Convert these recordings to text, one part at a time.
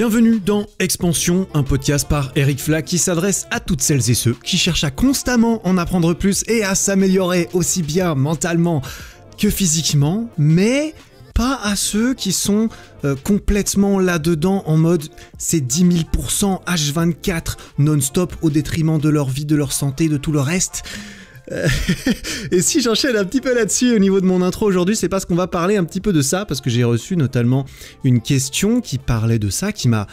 Bienvenue dans Expansion, un podcast par Eric Flack qui s'adresse à toutes celles et ceux qui cherchent à constamment en apprendre plus et à s'améliorer aussi bien mentalement que physiquement, mais pas à ceux qui sont complètement là-dedans en mode c'est 10 000% H24 non-stop au détriment de leur vie, de leur santé, de tout le reste. Et si j'enchaîne un petit peu là-dessus au niveau de mon intro aujourd'hui, c'est parce qu'on va parler un petit peu de ça, parce que j'ai reçu notamment une question qui parlait de ça, qui m'a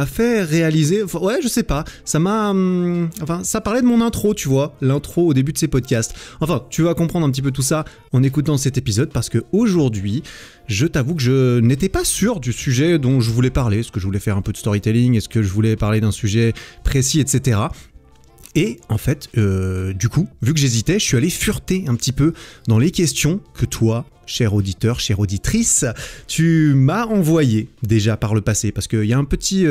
fait réaliser, enfin, ouais, je sais pas, ça parlait de mon intro, tu vois, l'intro au début de ces podcasts. Enfin, tu vas comprendre un petit peu tout ça en écoutant cet épisode, parce que aujourd'hui, je t'avoue que je n'étais pas sûr du sujet dont je voulais parler. Est-ce que je voulais faire un peu de storytelling, est-ce que je voulais parler d'un sujet précis, etc. Et en fait, du coup, vu que j'hésitais, je suis allé fureter un petit peu dans les questions que toi, cher auditeur, chère auditrice, tu m'as envoyé déjà par le passé, parce qu'il y a un petit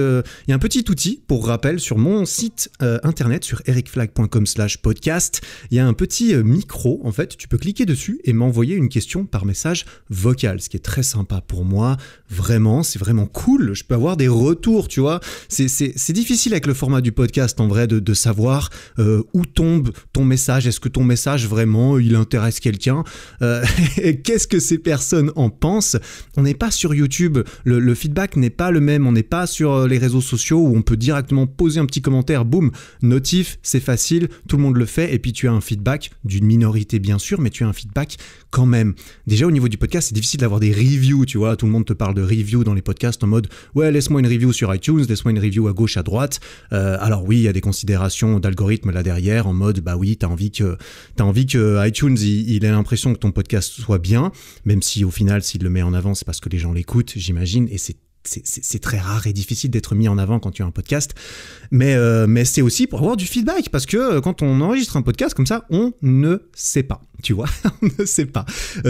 outil, pour rappel, sur mon site internet, sur ericflack.com/podcast, il y a un petit micro, en fait, tu peux cliquer dessus et m'envoyer une question par message vocal, ce qui est très sympa pour moi, vraiment, c'est vraiment cool, je peux avoir des retours, tu vois, c'est difficile avec le format du podcast, en vrai, de savoir où tombe ton message, est-ce que ton message, vraiment, il intéresse quelqu'un, qu'est-ce que ces personnes en pensent. On n'est pas sur YouTube, le feedback n'est pas le même, on n'est pas sur les réseaux sociaux où on peut directement poser un petit commentaire, boum, notif, c'est facile, tout le monde le fait, et puis tu as un feedback d'une minorité bien sûr, mais tu as un feedback quand même. Déjà au niveau du podcast, c'est difficile d'avoir des reviews, tu vois, tout le monde te parle de reviews dans les podcasts en mode ouais, laisse-moi une review sur iTunes, laisse-moi une review à gauche, à droite. Alors oui, il y a des considérations d'algorithme là derrière, en mode bah oui, t'as envie que iTunes il ait l'impression que ton podcast soit bien, même si au final s'il le met en avant c'est parce que les gens l'écoutent, j'imagine, et c'est très rare et difficile d'être mis en avant quand tu as un podcast, mais c'est aussi pour avoir du feedback, parce que quand on enregistre un podcast comme ça, on ne sait pas, tu vois, on ne sait pas.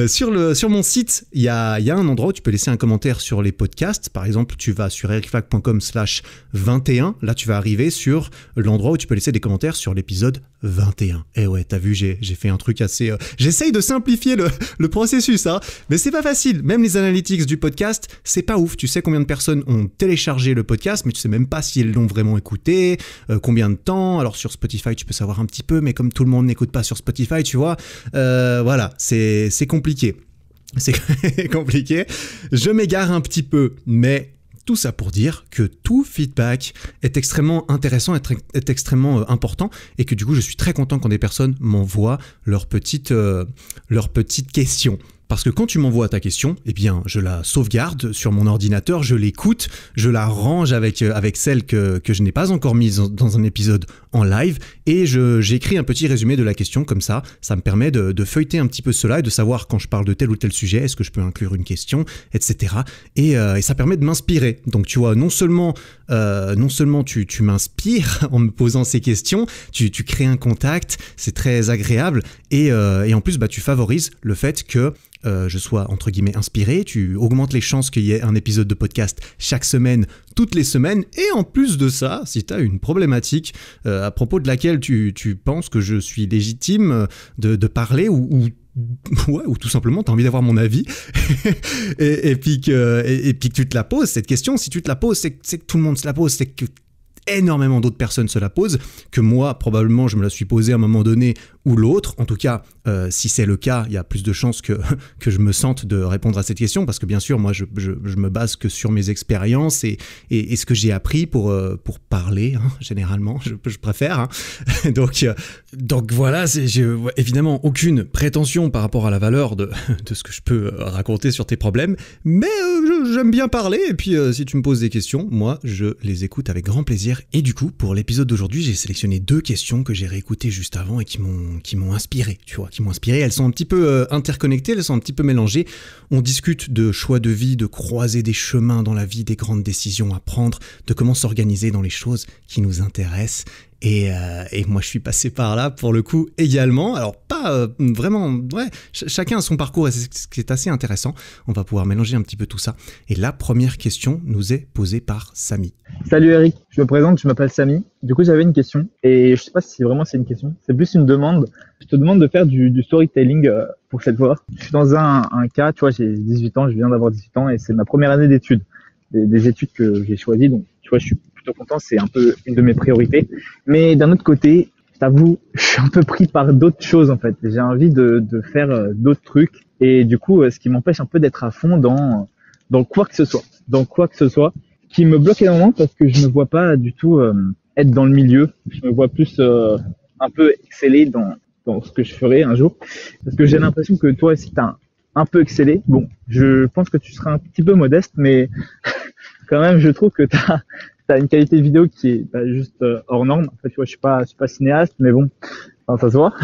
Sur mon site, il y a un endroit où tu peux laisser un commentaire sur les podcasts. Par exemple, tu vas sur ericflack.com/21, là tu vas arriver sur l'endroit où tu peux laisser des commentaires sur l'épisode 21. Et ouais, t'as vu, j'ai fait un truc assez... J'essaye de simplifier le processus, hein, mais c'est pas facile. Même les analytics du podcast, c'est pas ouf. Tu sais combien de personnes ont téléchargé le podcast, mais tu sais même pas si elles l'ont vraiment écouté, combien de temps. Alors sur Spotify, tu peux savoir un petit peu, mais comme tout le monde n'écoute pas sur Spotify, tu vois, voilà, c'est compliqué. C'est compliqué. Je m'égare un petit peu, mais... tout ça pour dire que tout feedback est extrêmement intéressant, est extrêmement important, et que du coup je suis très content quand des personnes m'envoient leurs petites questions. Parce que quand tu m'envoies ta question, eh bien, je la sauvegarde sur mon ordinateur, je l'écoute, je la range avec celle que je n'ai pas encore mise dans un épisode en live, et j'écris un petit résumé de la question, comme ça me permet de feuilleter un petit peu cela et de savoir quand je parle de tel ou tel sujet, est-ce que je peux inclure une question, etc. Et ça permet de m'inspirer. Donc tu vois, non seulement tu m'inspires en me posant ces questions, tu crées un contact, c'est très agréable, et en plus bah, tu favorises le fait que je sois entre guillemets inspiré, tu augmentes les chances qu'il y ait un épisode de podcast chaque semaine, toutes les semaines, et en plus de ça, si tu as une problématique à propos de laquelle tu penses que je suis légitime de parler ou tout simplement tu as envie d'avoir mon avis et puis que tu te la poses, cette question, si tu te la poses, c'est que tout le monde se la pose, c'est que énormément d'autres personnes se la posent, que moi probablement je me la suis posée à un moment donné ou l'autre. En tout cas, si c'est le cas, il y a plus de chances que je me sente de répondre à cette question, parce que bien sûr, moi je me base que sur mes expériences et ce que j'ai appris pour parler, hein, généralement, je préfère. Hein. Donc voilà, j'ai évidemment aucune prétention par rapport à la valeur de ce que je peux raconter sur tes problèmes, mais j'aime bien parler, et puis si tu me poses des questions, moi je les écoute avec grand plaisir. Et du coup, pour l'épisode d'aujourd'hui, j'ai sélectionné 2 questions que j'ai réécoutées juste avant et qui m'ont inspiré, tu vois, elles sont un petit peu interconnectées, elles sont un petit peu mélangées. On discute de choix de vie, de croiser des chemins dans la vie, des grandes décisions à prendre, de comment s'organiser dans les choses qui nous intéressent. Et moi je suis passé par là pour le coup également, alors pas vraiment, ouais, chacun a son parcours et c'est ce qui est assez intéressant, on va pouvoir mélanger un petit peu tout ça. Et la première question nous est posée par Samy. Salut Eric, je me présente, je m'appelle Samy, du coup j'avais une question et je sais pas si vraiment c'est une question, c'est plus une demande. Je te demande de faire du storytelling pour cette fois. Je suis dans un cas, tu vois, j'ai 18 ans, je viens d'avoir 18 ans et c'est ma première année d'études. des études que j'ai choisies. Donc, tu vois, je suis plutôt content. C'est un peu une de mes priorités. Mais d'un autre côté, je t'avoue, je suis un peu pris par d'autres choses, en fait. J'ai envie de faire d'autres trucs. Et du coup, ce qui m'empêche un peu d'être à fond dans quoi que ce soit. Dans quoi que ce soit. Qui me bloque énormément parce que je ne me vois pas du tout être dans le milieu. Je me vois plus un peu exceller dans ce que je ferai un jour. Parce que j'ai l'impression que toi, si tu as un peu excellé, bon, je pense que tu seras un petit peu modeste, mais quand même, je trouve que tu as une qualité vidéo qui est juste hors norme. En fait, tu vois, je suis pas cinéaste, mais bon, enfin, ça se voit.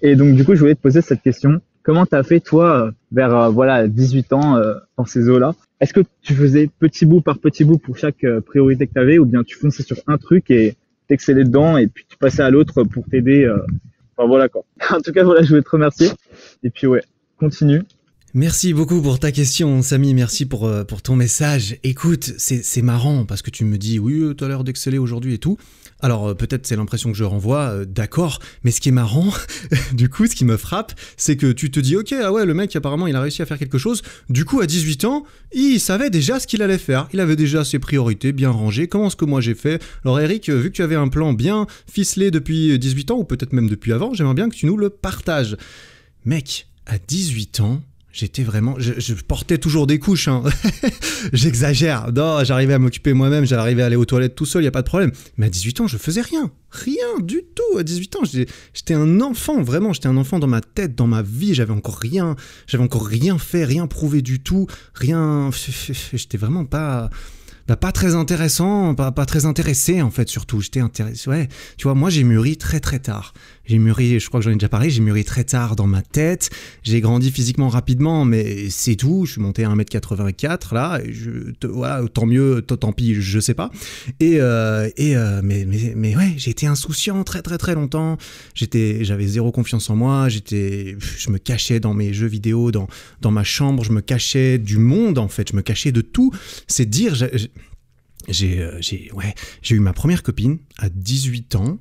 Et donc, du coup, je voulais te poser cette question. Comment t'as fait, toi, vers voilà 18 ans, dans ces eaux-là? Est-ce que tu faisais petit bout par petit bout pour chaque priorité que t'avais, ou bien tu fonçais sur un truc et t'excellais dedans, et puis tu passais à l'autre pour t'aider Enfin, voilà, quoi. En tout cas, voilà, je voulais te remercier. Et puis, ouais, continue. Merci beaucoup pour ta question, Samy. Merci pour ton message. Écoute, c'est marrant parce que tu me dis oui, t'as l'air d'exceller aujourd'hui et tout. Alors peut-être c'est l'impression que je renvoie, d'accord. Mais ce qui est marrant, du coup, ce qui me frappe, c'est que tu te dis ok, ah ouais, le mec apparemment il a réussi à faire quelque chose. Du coup, à 18 ans, il savait déjà ce qu'il allait faire. Il avait déjà ses priorités bien rangées. Comment est-ce que moi j'ai fait? Alors Eric, vu que tu avais un plan bien ficelé depuis 18 ans ou peut-être même depuis avant, j'aimerais bien que tu nous le partages. Mec, à 18 ans. J'étais vraiment... Je portais toujours des couches, hein. J'exagère. Non, j'arrivais à m'occuper moi-même, j'arrivais à aller aux toilettes tout seul, y a pas de problème. Mais à 18 ans, je faisais rien. Rien du tout. À 18 ans, j'étais un enfant, vraiment. J'étais un enfant dans ma tête, dans ma vie. J'avais encore rien fait, rien prouvé du tout. Rien... J'étais vraiment pas très intéressant, pas très intéressé en fait, surtout. J'étais intéressé, ouais. Tu vois, moi j'ai mûri très très tard. J'ai mûri, je crois que j'en ai déjà parlé, j'ai mûri très tard dans ma tête. J'ai grandi physiquement rapidement, mais c'est tout. Je suis monté à 1m84 là, et voilà, tant mieux, tant pis, je sais pas. Mais ouais, j'ai été insouciant très très très longtemps. J'avais zéro confiance en moi. Je me cachais dans mes jeux vidéo, dans ma chambre. Je me cachais du monde en fait. Je me cachais de tout. C'est dire, j'ai eu ma première copine à 18 ans.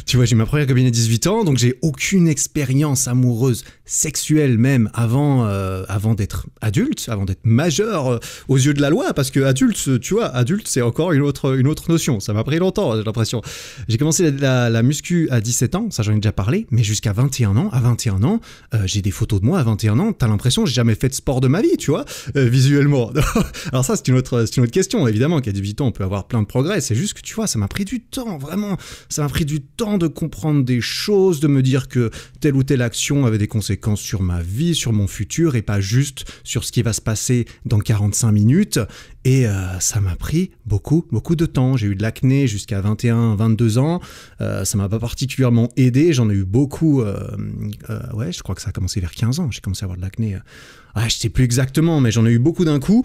Tu vois, j'ai eu ma première copine à 18 ans, donc j'ai aucune expérience amoureuse, sexuelle même, avant d'être adulte, avant d'être majeur aux yeux de la loi, parce que adulte, tu vois, adulte c'est encore une autre notion. Ça m'a pris longtemps, j'ai l'impression. J'ai commencé la muscu à 17 ans, ça j'en ai déjà parlé, mais jusqu'à 21 ans. À 21 ans, j'ai des photos de moi à 21 ans, t'as l'impression que j'ai jamais fait de sport de ma vie, tu vois, visuellement. Alors ça, c'est une autre question, évidemment, qu'à 18 ans, on peut avoir plein de progrès, c'est juste que, tu vois, ça m'a pris du temps, vraiment. Ça m'a pris du temps de comprendre des choses, de me dire que telle ou telle action avait des conséquences sur ma vie, sur mon futur, et pas juste sur ce qui va se passer dans 45 minutes. Et ça m'a pris beaucoup de temps. J'ai eu de l'acné jusqu'à 21, 22 ans. Ça m'a pas particulièrement aidé. J'en ai eu beaucoup. Ouais, je crois que ça a commencé vers 15 ans. J'ai commencé à avoir de l'acné. Je sais plus exactement, mais j'en ai eu beaucoup d'un coup.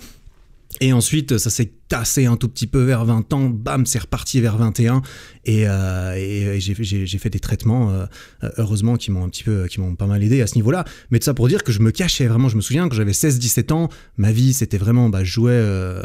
Et ensuite, ça s'est tassé un tout petit peu vers 20 ans, bam, c'est reparti vers 21, et j'ai fait des traitements, heureusement, qui m'ont pas mal aidé à ce niveau-là. Mais de ça pour dire que je me cachais vraiment. Je me souviens quand j'avais 16-17 ans, ma vie c'était vraiment, je jouais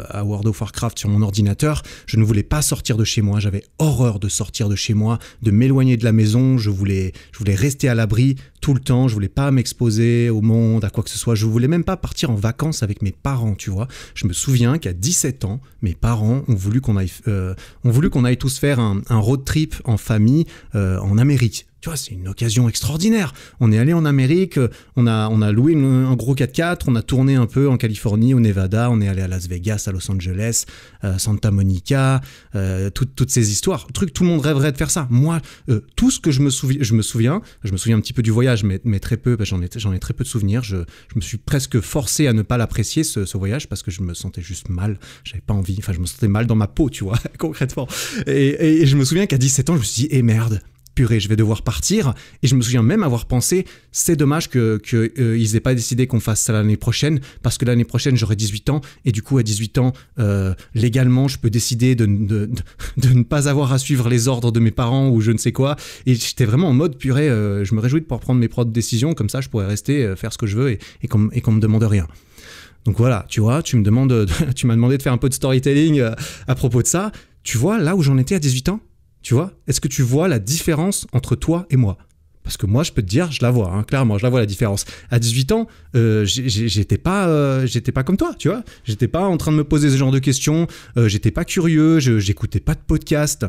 à World of Warcraft sur mon ordinateur. Je ne voulais pas sortir de chez moi. J'avais horreur de sortir de chez moi, de m'éloigner de la maison. Je voulais rester à l'abri tout le temps. Je voulais pas m'exposer au monde, à quoi que ce soit. Je voulais même pas partir en vacances avec mes parents, tu vois. Je me souviens qu'à 17 ans, mes parents ont voulu qu'on aille tous faire un road trip en famille en Amérique. Tu vois, c'est une occasion extraordinaire. On est allé en Amérique, on a loué un gros 4x4, on a tourné un peu en Californie, au Nevada, on est allé à Las Vegas, à Los Angeles, Santa Monica, toutes ces histoires. Tout le monde rêverait de faire ça. Moi, tout ce que je me souviens un petit peu du voyage, mais très peu, j'en ai très peu de souvenirs. Je me suis presque forcé à ne pas l'apprécier, ce voyage, parce que je me sentais juste mal. J'avais pas envie, je me sentais mal dans ma peau, tu vois, concrètement. Et je me souviens qu'à 17 ans, je me suis dit, merde, purée, je vais devoir partir. Et je me souviens même avoir pensé, c'est dommage qu'ils aient pas décidé qu'on fasse ça l'année prochaine, parce que l'année prochaine, j'aurai 18 ans, et du coup, à 18 ans, légalement, je peux décider de ne pas avoir à suivre les ordres de mes parents ou je ne sais quoi. Et j'étais vraiment en mode, purée, je me réjouis de pouvoir prendre mes propres décisions, comme ça, je pourrais rester, faire ce que je veux, et qu'on me demande rien. Donc voilà, tu vois, tu m'as demandé de faire un peu de storytelling à propos de ça. Tu vois, là où j'en étais à 18 ans, tu vois, est-ce que tu vois la différence entre toi et moi ? Parce que moi, je peux te dire, je la vois, hein, clairement, je la vois la différence. À 18 ans, j'étais pas comme toi, tu vois. J'étais pas en train de me poser ce genre de questions, j'étais pas curieux, j'écoutais pas de podcast.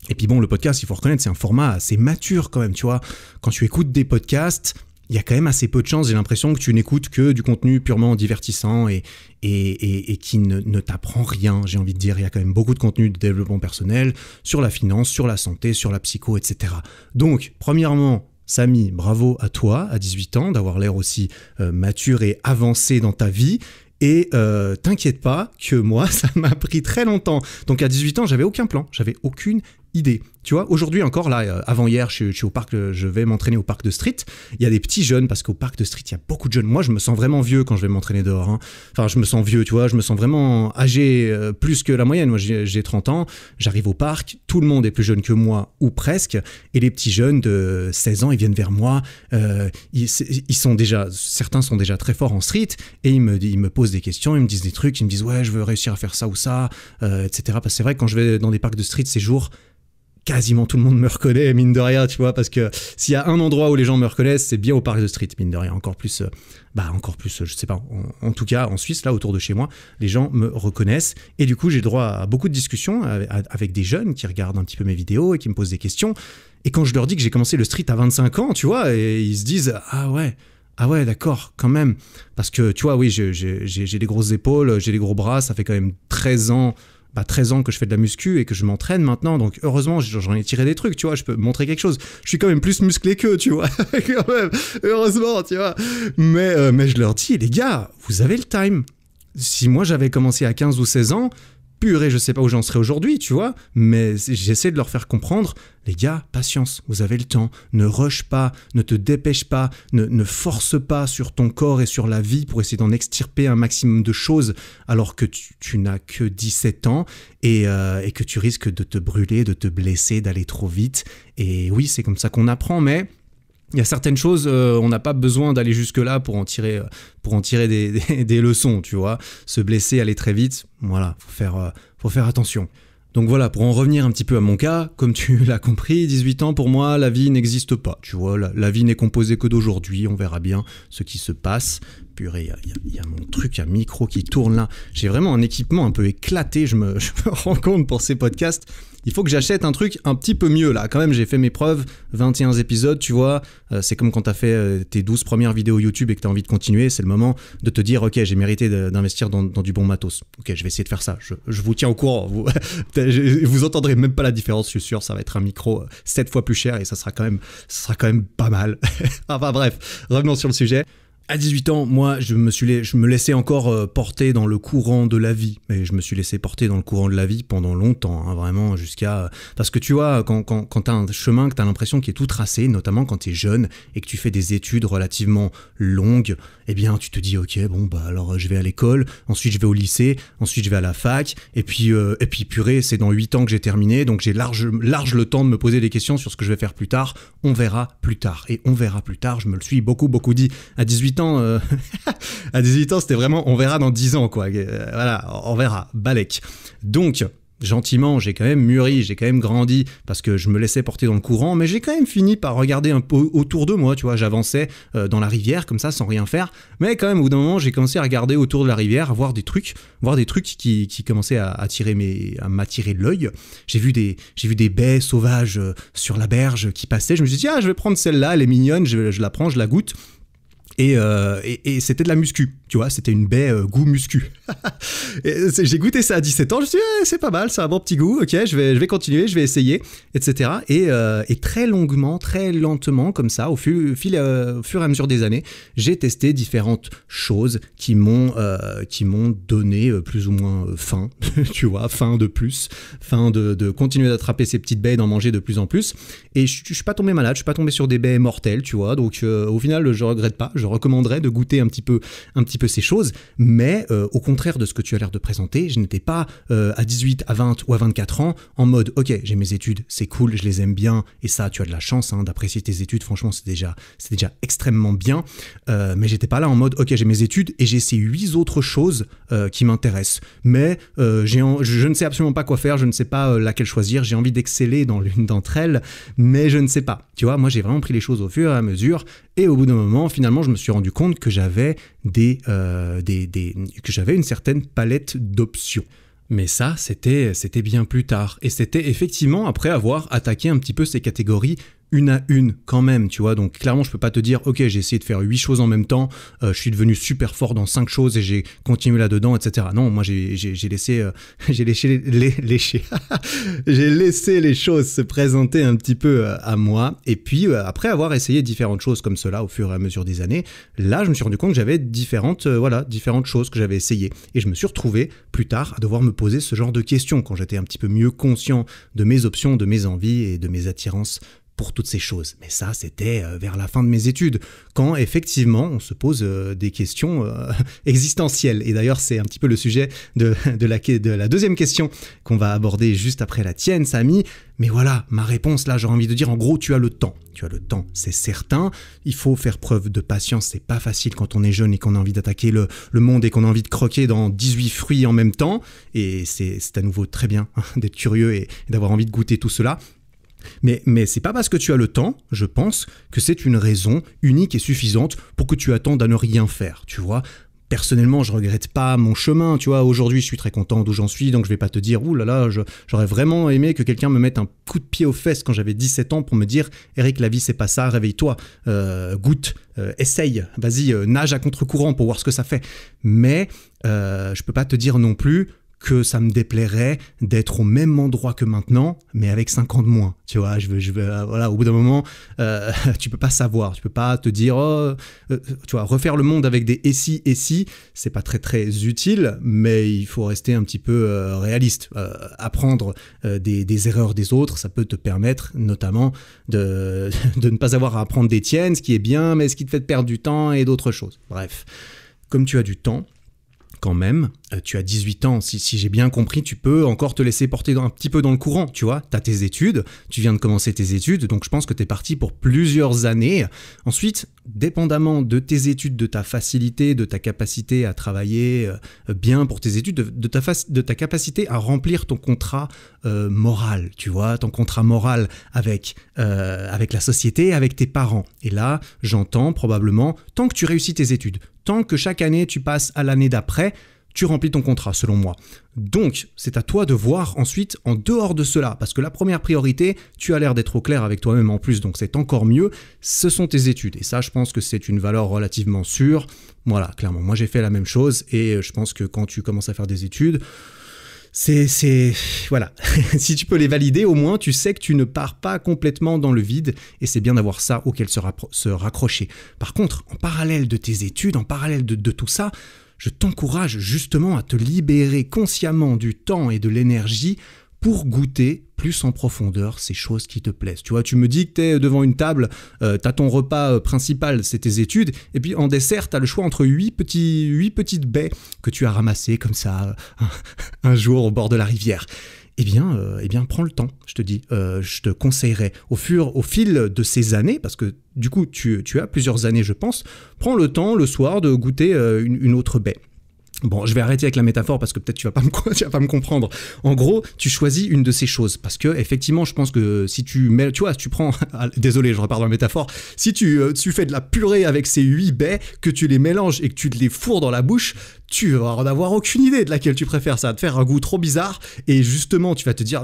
Et puis bon, le podcast, il faut reconnaître, c'est un format assez mature quand même, tu vois. Quand tu écoutes des podcasts, il y a quand même assez peu de chances, j'ai l'impression que tu n'écoutes que du contenu purement divertissant et qui ne t'apprend rien, j'ai envie de dire. Il y a quand même beaucoup de contenu de développement personnel sur la finance, sur la santé, sur la psycho, etc. Donc, premièrement, Samy, bravo à toi, à 18 ans, d'avoir l'air aussi mature et avancé dans ta vie. Et t'inquiète pas que moi, ça m'a pris très longtemps. Donc à 18 ans, j'avais aucun plan, j'avais aucune idée. Tu vois, aujourd'hui encore, là, avant-hier, je suis au parc, je vais m'entraîner au parc de street. Il y a des petits jeunes, parce qu'au parc de street, il y a beaucoup de jeunes. Moi, je me sens vraiment vieux quand je vais m'entraîner dehors. Hein. Enfin, je me sens vieux, tu vois, je me sens vraiment âgé plus que la moyenne. Moi, j'ai 30 ans, j'arrive au parc, tout le monde est plus jeune que moi, ou presque, et les petits jeunes de 16 ans, ils viennent vers moi. Ils sont déjà, certains sont déjà très forts en street, et ils me posent des questions, ils me disent des trucs, ils me disent, ouais, je veux réussir à faire ça ou ça, etc. Parce que c'est vrai que quand je vais dans des parcs de street ces jours, quasiment tout le monde me reconnaît, mine de rien, tu vois, parce que s'il y a un endroit où les gens me reconnaissent, c'est bien au parc de street, mine de rien, encore plus, je sais pas, en tout cas, en Suisse, là, autour de chez moi, les gens me reconnaissent, et du coup, j'ai droit à beaucoup de discussions avec des jeunes qui regardent un petit peu mes vidéos et qui me posent des questions, et quand je leur dis que j'ai commencé le street à 25 ans, tu vois, et ils se disent, ah ouais, d'accord, quand même, parce que, tu vois, oui, j'ai des grosses épaules, j'ai des gros bras, ça fait quand même 13 ans que je fais de la muscu et que je m'entraîne maintenant, donc heureusement j'en ai tiré des trucs, tu vois, je peux montrer quelque chose, je suis quand même plus musclé qu'eux, tu vois, quand même, heureusement, tu vois, mais je leur dis, les gars, vous avez le time. Si moi j'avais commencé à 15 ou 16 ans, purée, je sais pas où j'en serais aujourd'hui, tu vois, mais j'essaie de leur faire comprendre, les gars, patience, vous avez le temps, ne rush pas, ne te dépêche pas, ne force pas sur ton corps et sur la vie pour essayer d'en extirper un maximum de choses alors que tu n'as que 17 ans et que tu risques de te brûler, de te blesser, d'aller trop vite. Et oui, c'est comme ça qu'on apprend, mais il y a certaines choses, on n'a pas besoin d'aller jusque-là pour en tirer des leçons, tu vois. Se blesser, aller très vite, voilà, faut faire attention. Donc voilà, pour en revenir un petit peu à mon cas, comme tu l'as compris, 18 ans pour moi, la vie n'existe pas, tu vois. La vie n'est composée que d'aujourd'hui, on verra bien ce qui se passe. Purée, il y a mon truc à micro qui tourne là. J'ai vraiment un équipement un peu éclaté, je me rends compte pour ces podcasts. Il faut que j'achète un truc un petit peu mieux là. Quand même, j'ai fait mes preuves, 21 épisodes, tu vois. C'est comme quand t'as fait tes 12 premières vidéos YouTube et que t'as envie de continuer. C'est le moment de te dire, ok, j'ai mérité d'investir dans du bon matos. Ok, je vais essayer de faire ça. Je vous tiens au courant. Vous entendrez même pas la différence, je suis sûr. Ça va être un micro 7 fois plus cher et ça sera quand même pas mal. Enfin bref, revenons sur le sujet. À 18 ans, moi, je me laissais encore porter dans le courant de la vie. Mais je me suis laissé porter dans le courant de la vie pendant longtemps, hein, vraiment, jusqu'à... Parce que tu vois, quand t'as un chemin que t'as l'impression qu'il est tout tracé, notamment quand t'es jeune et que tu fais des études relativement longues, eh bien, tu te dis, ok, bon, alors je vais à l'école, ensuite je vais au lycée, ensuite je vais à la fac, et puis purée, c'est dans 8 ans que j'ai terminé, donc j'ai large le temps de me poser des questions sur ce que je vais faire plus tard. On verra plus tard. Et on verra plus tard, je me le suis beaucoup dit. À 18 ans, à 18 ans, c'était vraiment on verra dans 10 ans, quoi. Voilà, on verra, balèque. Donc, gentiment, j'ai quand même mûri, j'ai quand même grandi parce que je me laissais porter dans le courant, mais j'ai quand même fini par regarder un peu autour de moi, tu vois, j'avançais dans la rivière comme ça sans rien faire, mais quand même au bout d'un moment j'ai commencé à regarder autour de la rivière, à voir des trucs qui commençaient à m'attirer l'œil. J'ai vu des baies sauvages sur la berge qui passaient, je me suis dit je vais prendre celle-là, elle est mignonne, je la prends, je la goûte. Et c'était de la muscu, tu vois, c'était une baie goût muscu. J'ai goûté ça à 17 ans, je me suis dit, c'est pas mal, c'est un bon petit goût, ok, je vais continuer, je vais essayer, etc. Et très longuement, très lentement, comme ça, au fur et à mesure des années, j'ai testé différentes choses qui m'ont donné plus ou moins faim, tu vois, faim de plus, faim de continuer d'attraper ces petites baies, d'en manger de plus en plus. Et je suis pas tombé malade, je suis pas tombé sur des baies mortelles, tu vois, donc au final, je regrette pas. recommanderais de goûter un petit peu ces choses, mais au contraire de ce que tu as l'air de présenter, je n'étais pas à 18, à 20 ou à 24 ans en mode ok, j'ai mes études, c'est cool, je les aime bien, et ça tu as de la chance d'apprécier tes études, franchement c'est déjà extrêmement bien, mais j'étais pas là en mode ok, j'ai mes études et j'ai ces 8 autres choses qui m'intéressent, mais je ne sais absolument pas quoi faire, je ne sais pas laquelle choisir, j'ai envie d'exceller dans l'une d'entre elles, mais je ne sais pas. Tu vois, moi j'ai vraiment pris les choses au fur et à mesure, et au bout d'un moment, finalement, je me suis rendu compte que j'avais que j'avais une certaine palette d'options. Mais ça, c'était bien plus tard. Et c'était effectivement après avoir attaqué un petit peu ces catégories une à une quand même, tu vois. Donc clairement, je peux pas te dire, ok, j'ai essayé de faire 8 choses en même temps, je suis devenu super fort dans 5 choses et j'ai continué là-dedans, etc. Non, moi j'ai laissé j'ai laissé les choses se présenter un petit peu à moi. Et puis après avoir essayé différentes choses comme cela au fur et à mesure des années, là je me suis rendu compte que j'avais différentes choses que j'avais essayées. Et je me suis retrouvé plus tard à devoir me poser ce genre de questions quand j'étais un petit peu mieux conscient de mes options, de mes envies et de mes attirances pour toutes ces choses. Mais ça, c'était vers la fin de mes études, quand effectivement on se pose des questions existentielles. Et d'ailleurs, c'est un petit peu le sujet de la deuxième question qu'on va aborder juste après la tienne, Samy. Mais voilà, ma réponse là, j'aurais envie de dire, en gros, tu as le temps. Tu as le temps, c'est certain. Il faut faire preuve de patience, c'est pas facile quand on est jeune et qu'on a envie d'attaquer le monde et qu'on a envie de croquer dans 18 fruits en même temps. Et c'est à nouveau très bien d'être curieux et d'avoir envie de goûter tout cela. Mais c'est pas parce que tu as le temps, je pense, que c'est une raison unique et suffisante pour que tu attendes à ne rien faire, tu vois. Personnellement, je regrette pas mon chemin, tu vois. Aujourd'hui, je suis très content d'où j'en suis, donc je vais pas te dire, ouh là là, j'aurais vraiment aimé que quelqu'un me mette un coup de pied aux fesses quand j'avais 17 ans pour me dire, Eric, la vie c'est pas ça, réveille-toi, goûte, essaye, vas-y, nage à contre-courant pour voir ce que ça fait. Mais je peux pas te dire non plus que ça me déplairait d'être au même endroit que maintenant, mais avec 5 ans de moins. Tu vois, voilà, au bout d'un moment, tu peux pas savoir, tu peux pas te dire, tu vois, refaire le monde avec des et si, c'est pas très très utile, mais il faut rester un petit peu réaliste. Apprendre des erreurs des autres, ça peut te permettre notamment de ne pas avoir à apprendre des tiennes, ce qui est bien, mais ce qui te fait perdre du temps et d'autres choses. Bref, comme tu as du temps, quand même, tu as 18 ans, si j'ai bien compris, tu peux encore te laisser porter un petit peu dans le courant, tu vois, tu as tes études, tu viens de commencer tes études, donc je pense que tu es parti pour plusieurs années. Ensuite, dépendamment de tes études, de ta facilité, de ta capacité à travailler bien pour tes études, de ta capacité à remplir ton contrat moral, tu vois, ton contrat moral avec la société, avec tes parents. Et là, j'entends probablement, tant que tu réussis tes études, tant que chaque année tu passes à l'année d'après, tu remplis ton contrat, selon moi. Donc, c'est à toi de voir ensuite en dehors de cela, parce que la première priorité, tu as l'air d'être au clair avec toi-même en plus, donc c'est encore mieux, ce sont tes études. Et ça, je pense que c'est une valeur relativement sûre. Voilà, clairement, moi j'ai fait la même chose, et je pense que quand tu commences à faire des études, voilà, si tu peux les valider, au moins tu sais que tu ne pars pas complètement dans le vide, et c'est bien d'avoir ça auquel se raccrocher. Par contre, en parallèle de tes études, en parallèle de tout ça, je t'encourage justement à te libérer consciemment du temps et de l'énergie pour goûter plus en profondeur ces choses qui te plaisent. Tu vois, tu me dis que tu es devant une table, t'as ton repas principal, c'est tes études, et puis en dessert, t'as le choix entre 8 petites baies que tu as ramassées comme ça un jour au bord de la rivière. Eh bien, prends le temps, je te dis. Je te conseillerais, au fil de ces années, parce que du coup, tu as plusieurs années, je pense, prends le temps, le soir, de goûter une autre baie. Bon, je vais arrêter avec la métaphore parce que peut-être tu vas pas me comprendre. En gros, tu choisis une de ces choses parce que effectivement, je pense que si tu mets, tu vois, si tu prends, désolé, je repars dans la métaphore, si tu fais de la purée avec ces 8 baies, que tu les mélanges et que tu les fourres dans la bouche, tu vas en avoir aucune idée de laquelle tu préfères. Ça va te faire un goût trop bizarre et justement, tu vas te dire,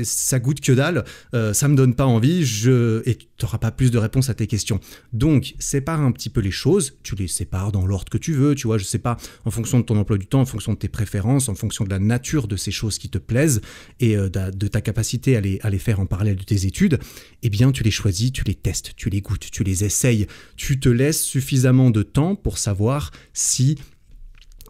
ça goûte que dalle, ça me donne pas envie, et tu n'auras pas plus de réponses à tes questions. Donc, sépare un petit peu les choses, tu les sépares dans l'ordre que tu veux, tu vois, je sais pas, en fonction de ton emploi du temps, en fonction de tes préférences, en fonction de la nature de ces choses qui te plaisent et de ta capacité à les faire en parallèle de tes études, eh bien, tu les choisis, tu les testes, tu les goûtes, tu les essayes, tu te laisses suffisamment de temps pour savoir si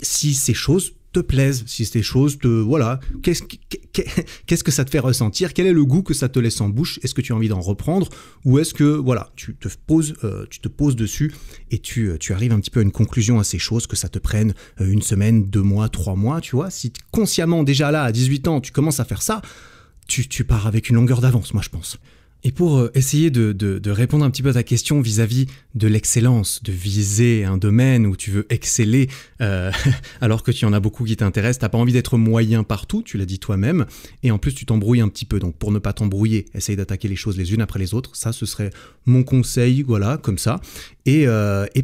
ces choses te plaisent, si ces choses voilà, qu'est-ce que ça te fait ressentir, quel est le goût que ça te laisse en bouche, est-ce que tu as envie d'en reprendre, ou est-ce que, voilà, tu te poses dessus et tu arrives un petit peu à une conclusion à ces choses, que ça te prenne une semaine, 2 mois, 3 mois, tu vois, si consciemment, déjà là, à 18 ans, tu commences à faire ça, tu pars avec une longueur d'avance, moi je pense. Et pour essayer de répondre un petit peu à ta question vis-à-vis de l'excellence, de viser un domaine où tu veux exceller, alors que tu en as beaucoup qui t'intéressent, t'as pas envie d'être moyen partout, tu l'as dit toi-même, et en plus tu t'embrouilles un petit peu. Donc pour ne pas t'embrouiller, essaye d'attaquer les choses les unes après les autres. Ça, ce serait mon conseil, voilà, comme ça. Et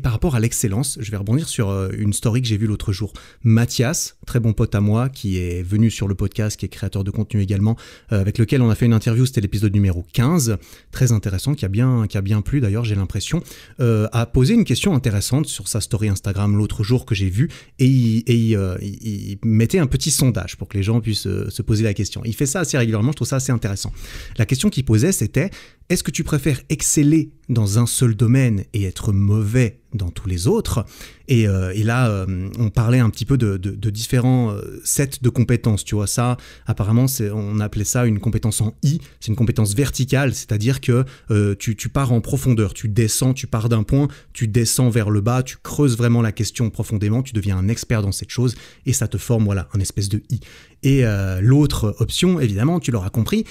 par rapport à l'excellence, je vais rebondir sur une story que j'ai vue l'autre jour. Mathias, très bon pote à moi, qui est venu sur le podcast, qui est créateur de contenu également, avec lequel on a fait une interview, c'était l'épisode numéro 15, très intéressant, qui a bien plu d'ailleurs, j'ai l'impression, a posé une question intéressante sur sa story Instagram l'autre jour que j'ai vue, et il mettait un petit sondage pour que les gens puissent se poser la question. Il fait ça assez régulièrement, je trouve ça assez intéressant. La question qu'il posait, c'était: est-ce que tu préfères exceller dans un seul domaine et être mauvais dans tous les autres ? Et là, on parlait un petit peu de différents sets de compétences, tu vois. Ça, apparemment, on appelait ça une compétence en I. C'est une compétence verticale, c'est-à-dire que tu pars en profondeur, tu descends, tu pars d'un point, tu descends vers le bas, tu creuses vraiment la question profondément, tu deviens un expert dans cette chose et ça te forme, voilà, un espèce de I. Et l'autre option, évidemment, tu l'auras compris,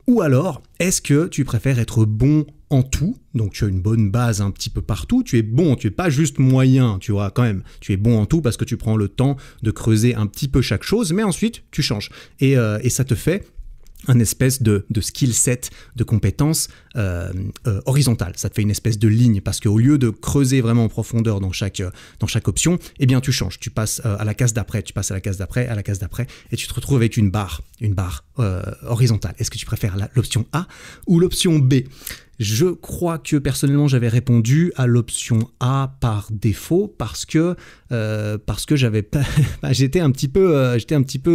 ou alors, est-ce que tu préfères être bon en tout ? Donc tu as une bonne base un petit peu partout, tu es bon, tu es pas juste moyen, tu vois, quand même, tu es bon en tout parce que tu prends le temps de creuser un petit peu chaque chose, mais ensuite tu changes. Et ça te fait un espèce de skill set, de compétences horizontales. Ça te fait une espèce de ligne, parce qu'au lieu de creuser vraiment en profondeur dans chaque option, eh bien tu changes, tu passes à la case d'après, tu passes à la case d'après, à la case d'après, et tu te retrouves avec une barre horizontale. Est-ce que tu préfères l'option A ou l'option B ? Je crois que personnellement j'avais répondu à l'option A par défaut parce que j'avais pas, j'étais un petit peu,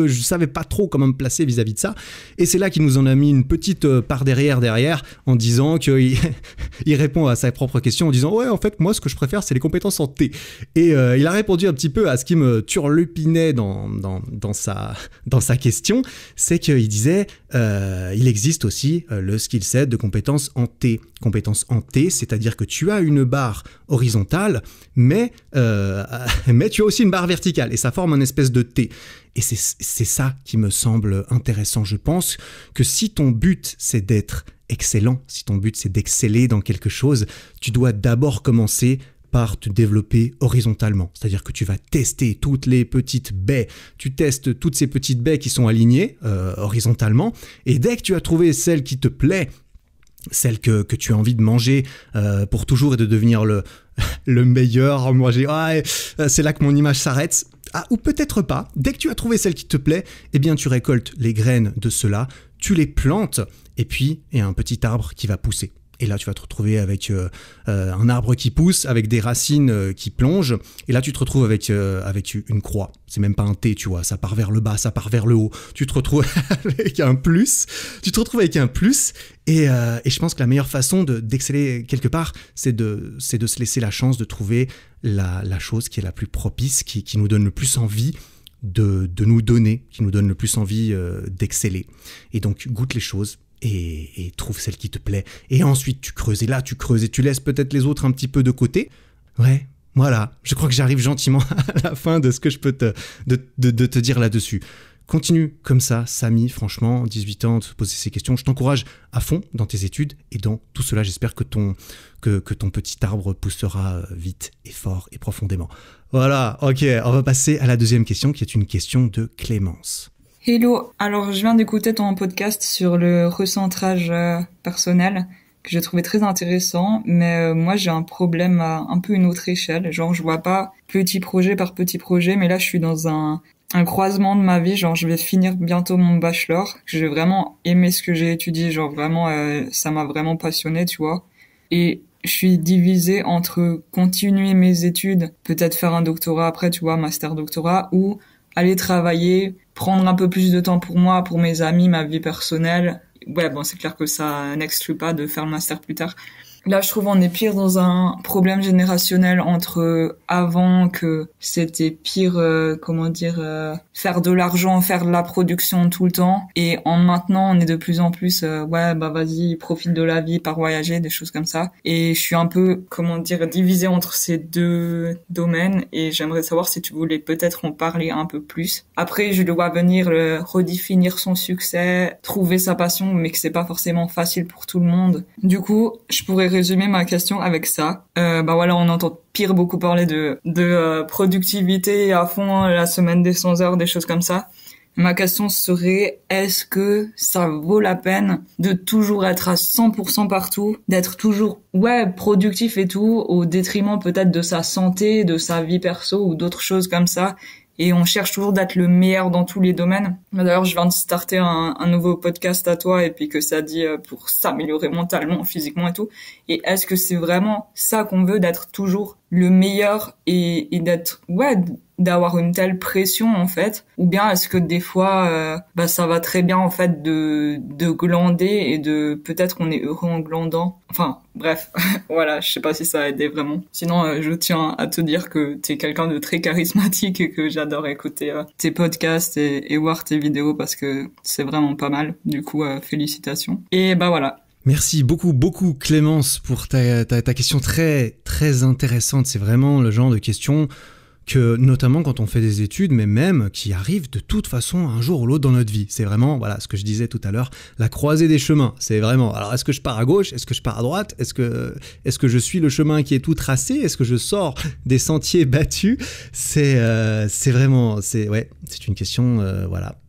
je savais pas trop comment me placer vis-à-vis de ça, et c'est là qu'il nous en a mis une petite part derrière en disant qu'il il répond à sa propre question en disant ouais, en fait moi ce que je préfère c'est les compétences en T, et il a répondu un petit peu à ce qui me turlupinait dans sa question, c'est qu'il disait il existe aussi le skill set de compétences en T. Compétences en T, c'est-à-dire que tu as une barre horizontale, mais tu as aussi une barre verticale, et ça forme un espèce de T. Et c'est ça qui me semble intéressant. Je pense que si ton but c'est d'être excellent, si ton but c'est d'exceller dans quelque chose, tu dois d'abord commencer par te développer horizontalement. C'est-à-dire que tu vas tester toutes les petites baies, tu testes toutes ces petites baies qui sont alignées horizontalement, et dès que tu as trouvé celle qui te plaît, celle que tu as envie de manger pour toujours et de devenir le meilleur à manger, c'est là que mon image s'arrête. Ah, ou peut-être pas. Dès que tu as trouvé celle qui te plaît, eh bien tu récoltes les graines de cela, tu les plantes, et puis il y a un petit arbre qui va pousser. Et là, tu vas te retrouver avec un arbre qui pousse, avec des racines qui plongent. Et là, tu te retrouves avec une croix. C'est même pas un T, tu vois. Ça part vers le bas, ça part vers le haut. Tu te retrouves avec un plus. Et je pense que la meilleure façon d'exceller quelque part, c'est de se laisser la chance de trouver la chose qui est la plus propice, qui nous donne le plus envie de nous donner, qui nous donne le plus envie d'exceller. Et donc, goûte les choses. Et trouve celle qui te plaît. Et ensuite, tu creuses, et là, tu creuses, et tu laisses peut-être les autres un petit peu de côté. Ouais, voilà. Je crois que j'arrive gentiment à la fin de ce que je peux te dire là-dessus. Continue comme ça, Samy, franchement, 18 ans, de se poser ces questions. Je t'encourage à fond dans tes études, et dans tout cela, j'espère que ton petit arbre poussera vite et fort et profondément. Voilà, ok, on va passer à la deuxième question, qui est une question de Clémence. Hello, alors je viens d'écouter ton podcast sur le recentrage personnel que j'ai trouvé très intéressant, mais moi j'ai un problème à un peu une autre échelle, genre je vois pas petit projet par petit projet, mais là je suis dans un croisement de ma vie, genre je vais finir bientôt mon bachelor, j'ai vraiment aimé ce que j'ai étudié, genre vraiment ça m'a vraiment passionné, tu vois, et je suis divisée entre continuer mes études, peut-être faire un doctorat après, tu vois, master doctorat, ou aller travailler, prendre un peu plus de temps pour moi, pour mes amis, ma vie personnelle. Ouais, bon, c'est clair que ça n'exclut pas de faire le master plus tard. Là, je trouve on est pire dans un problème générationnel entre avant que c'était pire, faire de l'argent, faire de la production tout le temps, et en maintenant on est de plus en plus, vas-y, profite de la vie, par voyager, des choses comme ça. Et je suis un peu, divisée entre ces deux domaines, et j'aimerais savoir si tu voulais peut-être en parler un peu plus. Après, je le vois venir redéfinir son succès, trouver sa passion, mais que c'est pas forcément facile pour tout le monde. Du coup, je pourrais résumer ma question avec ça. On entend beaucoup parler de productivité à fond, la semaine des 100 heures, des choses comme ça. Ma question serait, est-ce que ça vaut la peine de toujours être à 100% partout, d'être toujours, productif et tout, au détriment peut-être de sa santé, de sa vie perso ou d'autres choses comme ça? Et on cherche toujours d'être le meilleur dans tous les domaines. D'ailleurs, je viens de starter un nouveau podcast à toi, et puis que ça dit pour s'améliorer mentalement, physiquement et tout. Et est-ce que c'est vraiment ça qu'on veut, d'être toujours le meilleur et d'être, d'avoir une telle pression en fait? Ou bien est-ce que des fois, ça va très bien en fait de glander, et peut-être qu'on est heureux en glandant. Enfin, bref, voilà, je sais pas si ça a aidé vraiment. Sinon, je tiens à te dire que t'es quelqu'un de très charismatique et que j'adore écouter tes podcasts et voir tes vidéos parce que c'est vraiment pas mal. Du coup, félicitations. Et voilà. Merci beaucoup Clémence pour ta question très très intéressante. C'est vraiment le genre de question que, notamment quand on fait des études, mais même qui arrive de toute façon un jour ou l'autre dans notre vie. C'est vraiment, ce que je disais tout à l'heure, la croisée des chemins. C'est vraiment, alors est-ce que je pars à gauche? Est-ce que je pars à droite? Est-ce que je suis le chemin qui est tout tracé? Est-ce que je sors des sentiers battus? C'est une question,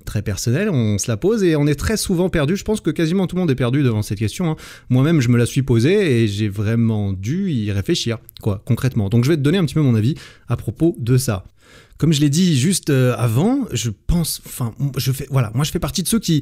très personnelle, on se la pose et on est très souvent perdu. Je pense que quasiment tout le monde est perdu devant cette question. Moi-même, je me la suis posée et j'ai vraiment dû y réfléchir, concrètement. Donc je vais te donner un petit peu mon avis à propos de ça. Comme je l'ai dit juste avant, moi je fais partie de ceux qui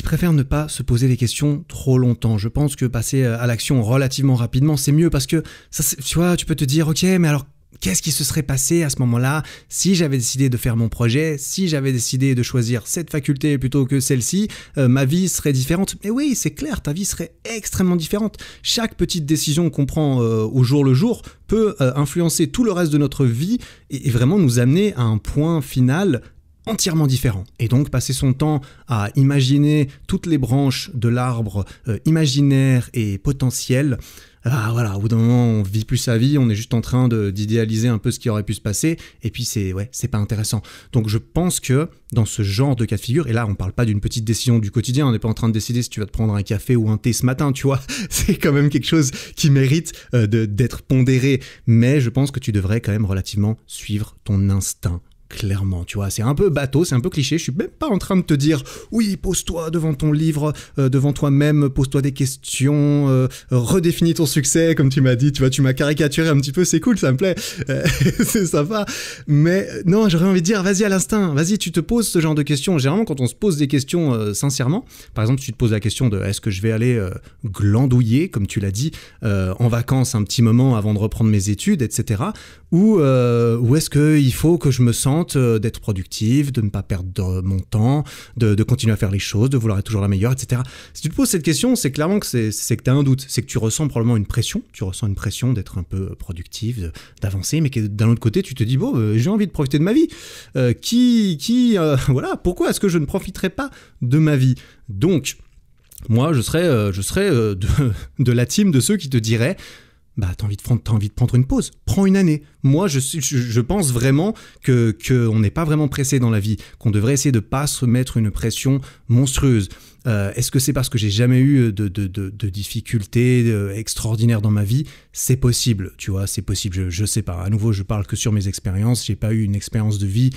préfèrent ne pas se poser des questions trop longtemps. Je pense que passer à l'action relativement rapidement, c'est mieux parce que ça, tu peux te dire, ok, mais alors qu'est-ce qui se serait passé à ce moment-là si j'avais décidé de faire mon projet, si j'avais décidé de choisir cette faculté plutôt que celle-ci, ma vie serait différente. Mais oui, c'est clair, ta vie serait extrêmement différente. Chaque petite décision qu'on prend au jour le jour peut influencer tout le reste de notre vie et vraiment nous amener à un point final entièrement différent. Et donc passer son temps à imaginer toutes les branches de l'arbre imaginaire et potentiel, au bout d'un moment, on vit plus sa vie, on est juste en train d'idéaliser un peu ce qui aurait pu se passer, et puis c'est pas intéressant. Donc je pense que dans ce genre de cas de figure, et là on parle pas d'une petite décision du quotidien, on n'est pas en train de décider si tu vas te prendre un café ou un thé ce matin, tu vois, c'est quand même quelque chose qui mérite d'être pondéré, mais je pense que tu devrais quand même relativement suivre ton instinct. Clairement, tu vois, c'est un peu bateau, c'est un peu cliché, je suis même pas en train de te dire oui, pose-toi devant ton livre, devant toi-même, pose-toi des questions, redéfinis ton succès, comme tu m'as dit, tu vois, tu m'as caricaturé un petit peu, c'est cool, ça me plaît, c'est sympa, mais non, j'aurais envie de dire, vas-y à l'instinct, vas-y, tu te poses ce genre de questions. Généralement, quand on se pose des questions sincèrement, par exemple, tu te poses la question de est-ce que je vais aller glandouiller, comme tu l'as dit, en vacances un petit moment avant de reprendre mes études, etc., ou est-ce qu'il faut que je me sente d'être productive, de ne pas perdre mon temps, de continuer à faire les choses, de vouloir être toujours la meilleure, etc. Si tu te poses cette question, c'est clairement que c'est que tu as un doute, c'est que tu ressens probablement une pression, d'être un peu productive, d'avancer, mais que d'un autre côté, tu te dis, j'ai envie de profiter de ma vie. Pourquoi est-ce que je ne profiterai pas de ma vie? Donc, moi, je serais de la team de ceux qui te diraient, t'as envie de prendre une pause, prends une année. Moi, je pense vraiment qu'on n'est pas vraiment pressé dans la vie, qu'on devrait essayer de pas se mettre une pression monstrueuse. Est-ce que c'est parce que j'ai jamais eu de difficultés extraordinaires dans ma vie? C'est possible, tu vois, c'est possible, je sais pas. À nouveau, je parle que sur mes expériences, j'ai pas eu une expérience de vie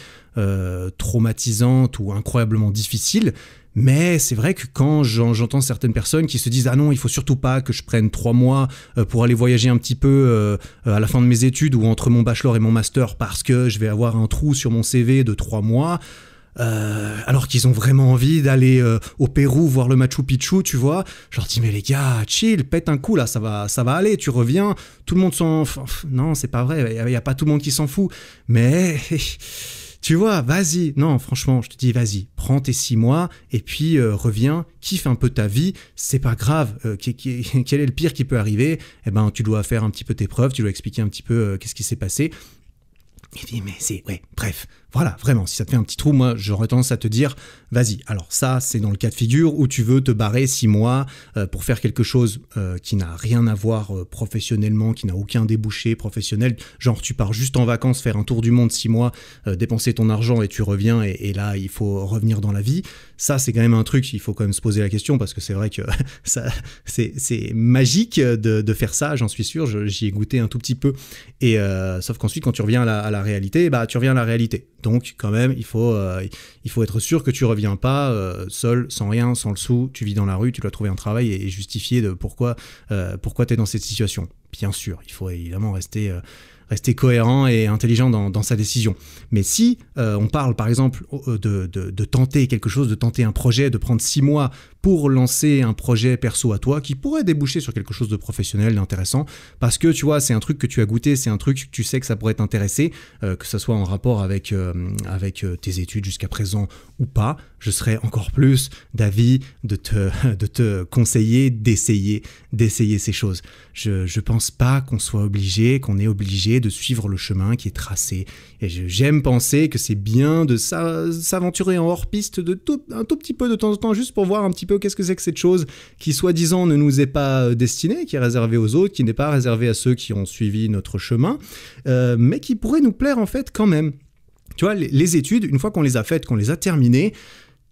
traumatisante ou incroyablement difficile. Mais c'est vrai que quand j'entends certaines personnes qui se disent « Ah non, il faut surtout pas que je prenne 3 mois pour aller voyager un petit peu à la fin de mes études ou entre mon bachelor et mon master parce que je vais avoir un trou sur mon CV de 3 mois », alors qu'ils ont vraiment envie d'aller au Pérou voir le Machu Picchu, tu vois. Je leur dis « Mais les gars, chill, pète un coup là, ça va aller, tu reviens, tout le monde s'en... » Non, c'est pas vrai, il y a pas tout le monde qui s'en fout, mais... Tu vois, vas-y. Non, franchement, je te dis, vas-y. Prends tes 6 mois et puis reviens, kiffe un peu ta vie. C'est pas grave. Quel est le pire qui peut arriver? Eh ben, tu dois faire un petit peu tes preuves, tu dois expliquer un petit peu qu'est-ce qui s'est passé. Et puis, mais bref. Voilà, vraiment, si ça te fait un petit trou, moi, j'aurais tendance à te dire, vas-y. Alors ça, c'est dans le cas de figure où tu veux te barrer 6 mois pour faire quelque chose qui n'a rien à voir professionnellement, qui n'a aucun débouché professionnel. Genre, tu pars juste en vacances, faire un tour du monde 6 mois, dépenser ton argent et tu reviens et là, il faut revenir dans la vie. Ça, c'est quand même un truc, il faut quand même se poser la question parce que c'est vrai que ça, c'est magique de faire ça, j'en suis sûr. J'y ai goûté un tout petit peu. Et sauf qu'ensuite, quand tu reviens à la réalité, bah, tu reviens à la réalité. Donc, quand même, il faut être sûr que tu reviens pas seul, sans rien, sans le sou. Tu vis dans la rue, tu dois trouver un travail et justifier de pourquoi tu es dans cette situation. Bien sûr, il faut évidemment rester cohérent et intelligent dans sa décision. Mais si on parle, par exemple, de tenter quelque chose, de tenter un projet, de prendre 6 mois pour lancer un projet perso à toi qui pourrait déboucher sur quelque chose de professionnel, d'intéressant, parce que, tu vois, c'est un truc que tu as goûté, c'est un truc que tu sais que ça pourrait t'intéresser, que ça soit en rapport avec tes études jusqu'à présent ou pas, je serais encore plus d'avis de te conseiller d'essayer ces choses. Je pense pas qu'on est obligé de suivre le chemin qui est tracé. Et j'aime penser que c'est bien de s'aventurer en hors-piste un tout petit peu de temps en temps, juste pour voir un petit peu qu'est-ce que c'est que cette chose qui, soi-disant, ne nous est pas destinée, qui est réservée aux autres, qui n'est pas réservée à ceux qui ont suivi notre chemin, mais qui pourrait nous plaire en fait quand même. Tu vois, les études, une fois qu'on les a faites, qu'on les a terminées,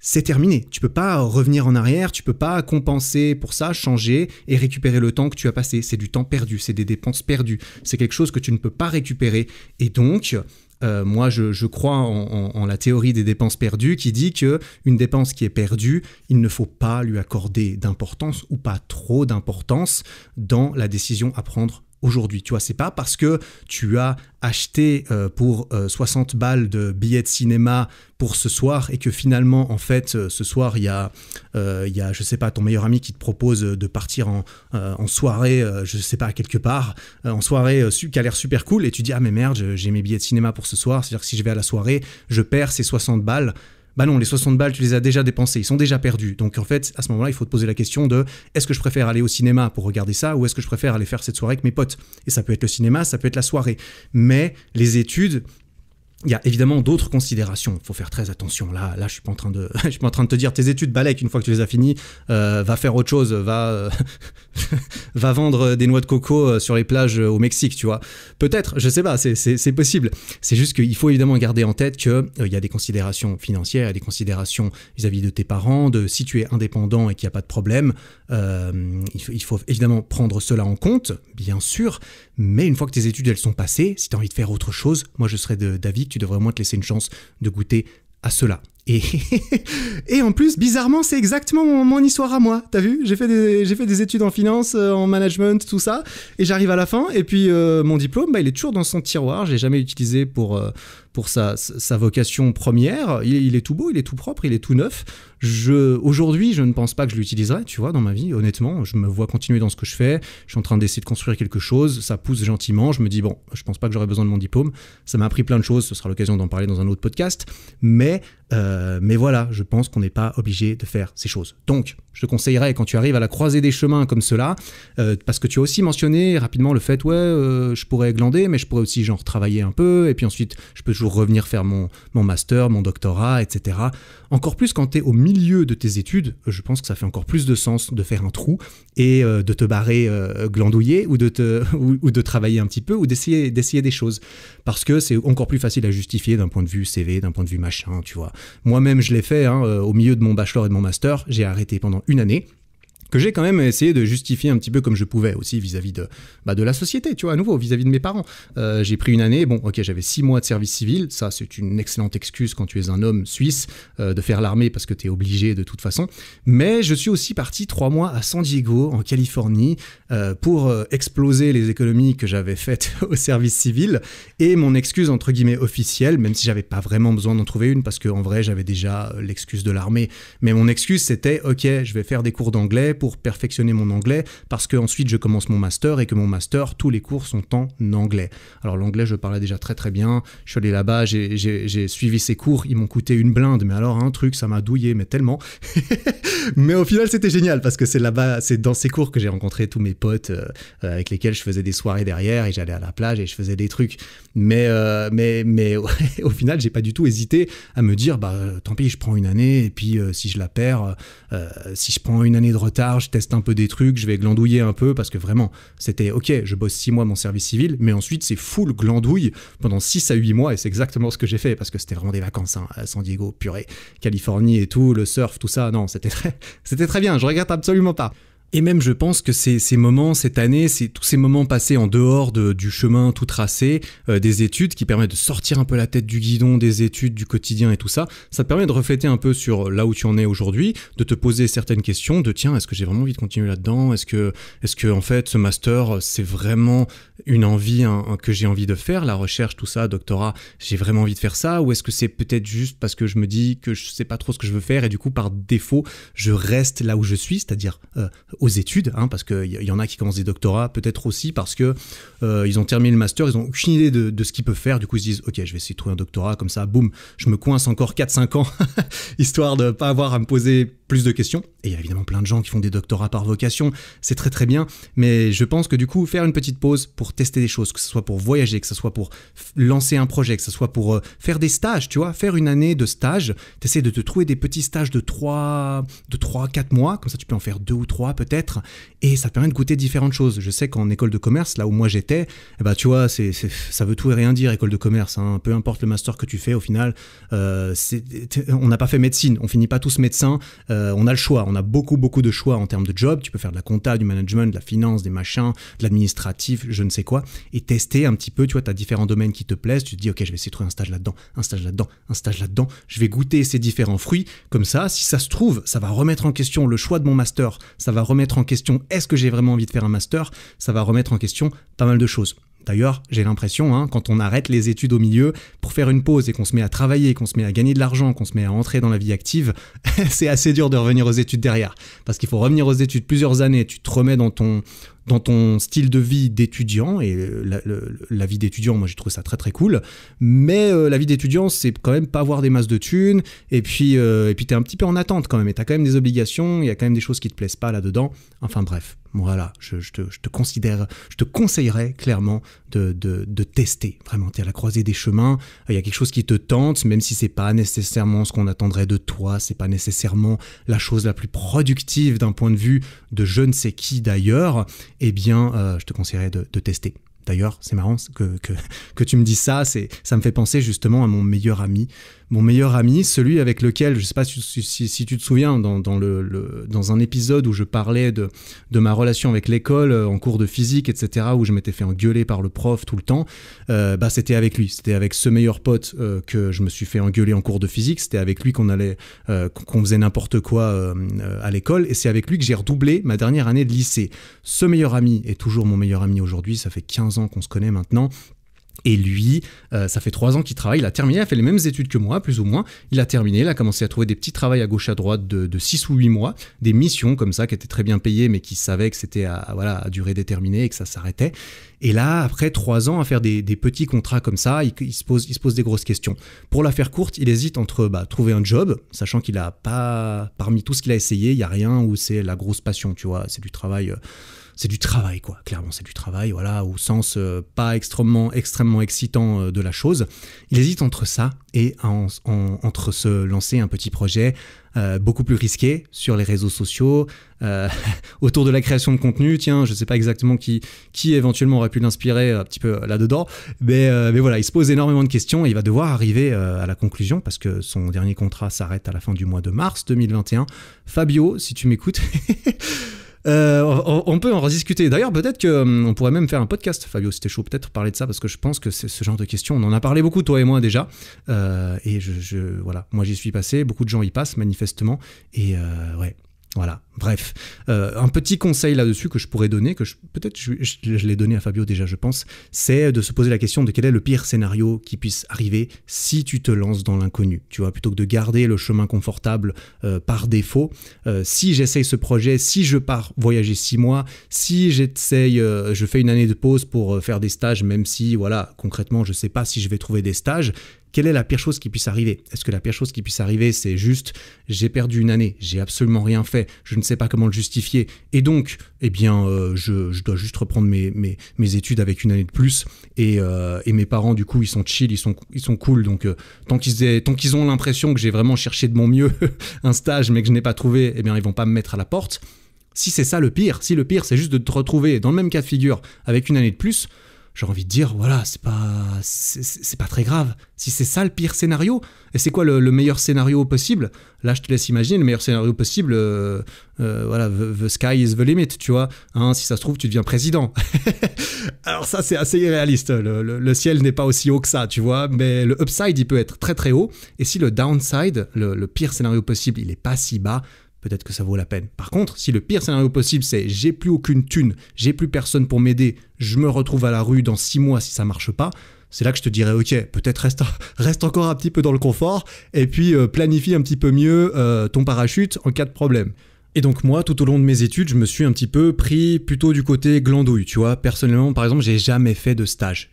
c'est terminé. Tu peux pas revenir en arrière, tu peux pas compenser pour ça, changer et récupérer le temps que tu as passé. C'est du temps perdu, c'est des dépenses perdues. C'est quelque chose que tu ne peux pas récupérer. Et donc, moi, je crois en la théorie des dépenses perdues qui dit qu'une dépense qui est perdue, il ne faut pas lui accorder d'importance ou pas trop d'importance dans la décision à prendre aujourd'hui. Tu vois, c'est pas parce que tu as acheté pour 60 balles de billets de cinéma pour ce soir et que finalement, en fait, ce soir, il y a, je sais pas, ton meilleur ami qui te propose de partir en soirée, je sais pas, quelque part, en soirée qui a l'air super cool et tu dis, ah mais merde, j'ai mes billets de cinéma pour ce soir, c'est-à-dire que si je vais à la soirée, je perds ces 60 balles. Bah non, les 60 balles, tu les as déjà dépensés, ils sont déjà perdus. Donc en fait, à ce moment-là, il faut te poser la question de est-ce que je préfère aller au cinéma pour regarder ça ou est-ce que je préfère aller faire cette soirée avec mes potes? Et ça peut être le cinéma, ça peut être la soirée. Mais les études, il y a évidemment d'autres considérations. Il faut faire très attention. Là, je suis pas en train de te dire tes études, balèque, une fois que tu les as finies, va faire autre chose, va vendre des noix de coco sur les plages au Mexique, tu vois. Peut-être, je sais pas, c'est possible. C'est juste qu'il faut évidemment garder en tête que il y a des considérations financières, il y a des considérations vis-à-vis de tes parents, de si tu es indépendant et qu'il n'y a pas de problème. Il faut évidemment prendre cela en compte, bien sûr. Mais une fois que tes études elles sont passées, si tu as envie de faire autre chose, moi je serais d'avis que tu devrais au moins te laisser une chance de goûter à cela. Et en plus, bizarrement, c'est exactement mon histoire à moi. T'as vu ? J'ai fait des études en finance, en management, tout ça. Et j'arrive à la fin. Et puis, mon diplôme, il est toujours dans son tiroir. Je l'ai jamais utilisé pour sa vocation première. Il est tout beau, il est tout propre, il est tout neuf. Aujourd'hui, je ne pense pas que je l'utiliserai, tu vois, dans ma vie, honnêtement. Je me vois continuer dans ce que je fais. Je suis en train d'essayer de construire quelque chose. Ça pousse gentiment. Je me dis, bon, je pense pas que j'aurai besoin de mon diplôme. Ça m'a appris plein de choses. Ce sera l'occasion d'en parler dans un autre podcast. Mais voilà, je pense qu'on n'est pas obligé de faire ces choses. Donc, je te conseillerais, quand tu arrives à la croisée des chemins comme cela, parce que tu as aussi mentionné rapidement le fait, je pourrais glander, mais je pourrais aussi genre travailler un peu, et puis ensuite, je peux toujours revenir faire mon master, mon doctorat, etc. Encore plus quand tu es au milieu de tes études, je pense que ça fait encore plus de sens de faire un trou et de te barrer glandouiller ou de travailler un petit peu ou d'essayer des choses. Parce que c'est encore plus facile à justifier d'un point de vue CV, d'un point de vue machin, tu vois. Moi-même, je l'ai fait, au milieu de mon bachelor et de mon master, j'ai arrêté pendant 1 année, que j'ai quand même essayé de justifier un petit peu comme je pouvais aussi vis-à-vis de la société, tu vois, à nouveau, vis-à-vis de mes parents. J'ai pris 1 année, j'avais 6 mois de service civil, ça c'est une excellente excuse quand tu es un homme suisse de faire l'armée parce que tu es obligé de toute façon, mais je suis aussi parti 3 mois à San Diego, en Californie, pour exploser les économies que j'avais faites au service civil, et mon excuse entre guillemets officielle, même si j'avais pas vraiment besoin d'en trouver une parce qu'en vrai j'avais déjà l'excuse de l'armée, mais mon excuse c'était, ok, je vais faire des cours d'anglais pour perfectionner mon anglais, parce que ensuite je commence mon master et que mon master, tous les cours sont en anglais. Alors l'anglais, je parlais déjà très très bien. Je suis allé là-bas, j'ai suivi ces cours, ils m'ont coûté une blinde, mais alors un truc, ça m'a douillé, mais tellement. Mais au final, c'était génial parce que c'est là-bas, c'est dans ces cours que j'ai rencontré tous mes potes avec lesquels je faisais des soirées derrière et j'allais à la plage et je faisais des trucs. Mais au final, j'ai pas du tout hésité à me dire, tant pis, je prends une année et puis si je la perds, si je prends une année de retard, je teste un peu des trucs, je vais glandouiller un peu parce que vraiment, c'était ok, je bosse 6 mois mon service civil, mais ensuite c'est full glandouille pendant 6 à 8 mois et c'est exactement ce que j'ai fait parce que c'était vraiment des vacances à San Diego, purée, Californie et tout, le surf, tout ça, non, c'était très bien, je regrette absolument pas. Et même, je pense que ces moments, cette année, c'est tous ces moments passés en dehors du chemin tout tracé, des études qui permettent de sortir un peu la tête du guidon, des études, du quotidien et tout ça, ça te permet de refléter un peu sur là où tu en es aujourd'hui, de te poser certaines questions, de tiens, est-ce que j'ai vraiment envie de continuer là-dedans ? Est-ce que en fait, ce master, c'est vraiment une envie que j'ai envie de faire, la recherche, tout ça, doctorat, j'ai vraiment envie de faire ça ? Ou est-ce que c'est peut-être juste parce que je me dis que je sais pas trop ce que je veux faire et du coup, par défaut, je reste là où je suis, c'est-à-dire aux études, parce qu'il y en a qui commencent des doctorats, peut-être aussi parce que ils ont terminé le master, ils ont aucune idée de ce qu'ils peuvent faire, du coup ils se disent ok, je vais essayer de trouver un doctorat, comme ça, boum, je me coince encore 4-5 ans, histoire de pas avoir à me poser plus de questions. Et il y a évidemment plein de gens qui font des doctorats par vocation, c'est très très bien, mais je pense que du coup, faire une petite pause pour tester des choses, que ce soit pour voyager, que ce soit pour lancer un projet, que ce soit pour faire des stages, tu vois, faire une année de stage, t'essaies de te trouver des petits stages de 3-4 mois, comme ça tu peux en faire 2 ou 3 peut-être, et ça te permet de goûter différentes choses. Je sais qu'en école de commerce, là où moi j'étais, tu vois, ça veut tout et rien dire, école de commerce, peu importe le master que tu fais, au final, on n'a pas fait médecine, on finit pas tous médecins, on a le choix, on a beaucoup de choix en termes de job, tu peux faire de la compta, du management, de la finance, des machins, de l'administratif, je ne sais quoi, et tester un petit peu, tu vois, tu as différents domaines qui te plaisent, tu te dis ok, je vais essayer de trouver un stage là-dedans, un stage là-dedans, un stage là-dedans, je vais goûter ces différents fruits, comme ça, si ça se trouve, ça va remettre en question le choix de mon master, ça va remettre en question est-ce que j'ai vraiment envie de faire un master, ça va remettre en question pas mal de choses. D'ailleurs, j'ai l'impression, quand on arrête les études au milieu pour faire une pause et qu'on se met à travailler, qu'on se met à gagner de l'argent, qu'on se met à entrer dans la vie active, c'est assez dur de revenir aux études derrière. Parce qu'il faut revenir aux études plusieurs années, tu te remets dans ton style de vie d'étudiant, et la vie d'étudiant, moi j'ai trouvé ça très très cool, mais la vie d'étudiant, c'est quand même pas avoir des masses de thunes, et puis t'es un petit peu en attente quand même, et t'as quand même des obligations, il y a quand même des choses qui te plaisent pas là-dedans, enfin bref, voilà, je te conseillerais clairement de tester, vraiment, t'es à la croisée des chemins, il y a quelque chose qui te tente, même si c'est pas nécessairement ce qu'on attendrait de toi, c'est pas nécessairement la chose la plus productive d'un point de vue de je ne sais qui d'ailleurs, eh bien, je te conseillerais de tester. D'ailleurs, c'est marrant que tu me dises ça, ça me fait penser justement à mon meilleur ami. Mon meilleur ami, celui avec lequel, je ne sais pas si tu te souviens, dans un épisode où je parlais de ma relation avec l'école, en cours de physique, etc., où je m'étais fait engueuler par le prof tout le temps, c'était avec lui. C'était avec ce meilleur pote que je me suis fait engueuler en cours de physique. C'était avec lui qu'on faisait n'importe quoi à l'école. Et c'est avec lui que j'ai redoublé ma dernière année de lycée. Ce meilleur ami est toujours mon meilleur ami aujourd'hui. Ça fait 15 ans qu'on se connaît maintenant. Et lui, ça fait 3 ans qu'il travaille, il a terminé, il a fait les mêmes études que moi, plus ou moins. Il a terminé, il a commencé à trouver des petits travails à gauche à droite de 6 ou 8 mois, des missions comme ça qui étaient très bien payées, mais qui savaient que c'était à durée déterminée et que ça s'arrêtait. Et là, après 3 ans à faire des petits contrats comme ça, il se pose des grosses questions. Pour la faire courte, il hésite entre trouver un job, sachant qu'il a pas, parmi tout ce qu'il a essayé, il n'y a rien où c'est la grosse passion, tu vois, c'est du travail... C'est du travail, quoi. Clairement, c'est du travail, voilà, au sens pas extrêmement excitant de la chose. Il hésite entre ça et entre se lancer un petit projet beaucoup plus risqué sur les réseaux sociaux, autour de la création de contenu. Tiens, je sais pas exactement qui éventuellement aurait pu l'inspirer un petit peu là-dedans, mais voilà, il se pose énormément de questions et il va devoir arriver à la conclusion parce que son dernier contrat s'arrête à la fin du mois de mars 2021. Fabio, si tu m'écoutes... on peut en rediscuter. D'ailleurs, peut-être qu'on pourrait même faire un podcast, Fabio, si t'es chaud, peut-être parler de ça, parce que je pense que c'est ce genre de questions, on en a parlé beaucoup, toi et moi déjà, et voilà, moi j'y suis passé, beaucoup de gens y passent manifestement, et ouais, voilà, Bref, un petit conseil là-dessus que je pourrais donner, que peut-être je l'ai donné à Fabio déjà, je pense, c'est de se poser la question de quel est le pire scénario qui puisse arriver si tu te lances dans l'inconnu. Tu vois, plutôt que de garder le chemin confortable par défaut, si j'essaye ce projet, si je pars voyager 6 mois, si je fais une année de pause pour faire des stages, même si, voilà, concrètement, je sais pas si je vais trouver des stages, quelle est la pire chose qui puisse arriver? Est-ce que la pire chose qui puisse arriver, c'est juste j'ai perdu une année, j'ai absolument rien fait, je ne sais pas comment le justifier, et donc, eh bien, je dois juste reprendre mes études avec une année de plus, et mes parents, du coup, ils sont chill, ils sont cool, donc tant qu'ils ont l'impression que j'ai vraiment cherché de mon mieux un stage, mais que je n'ai pas trouvé, eh bien, ils vont pas me mettre à la porte. Si c'est ça le pire, si le pire, c'est juste de te retrouver dans le même cas de figure avec une année de plus, j'ai envie de dire, voilà, c'est pas très grave. Si c'est ça le pire scénario, et c'est quoi le meilleur scénario possible? Là, je te laisse imaginer, le meilleur scénario possible, voilà, the sky is the limit, tu vois. Hein, si ça se trouve, tu deviens président. Alors ça, c'est assez irréaliste. Le ciel n'est pas aussi haut que ça, tu vois. Mais le upside, il peut être très très haut. Et si le downside, le pire scénario possible, il est pas si bas, peut-être que ça vaut la peine. Par contre, si le pire scénario possible, c'est j'ai plus aucune thune, j'ai plus personne pour m'aider, je me retrouve à la rue dans 6 mois si ça marche pas, c'est là que je te dirais, ok, peut-être reste encore un petit peu dans le confort, et puis planifie un petit peu mieux ton parachute en cas de problème. Et donc moi, tout au long de mes études, je me suis un petit peu pris plutôt du côté glandouille, tu vois. Personnellement, par exemple, j'ai jamais fait de stage.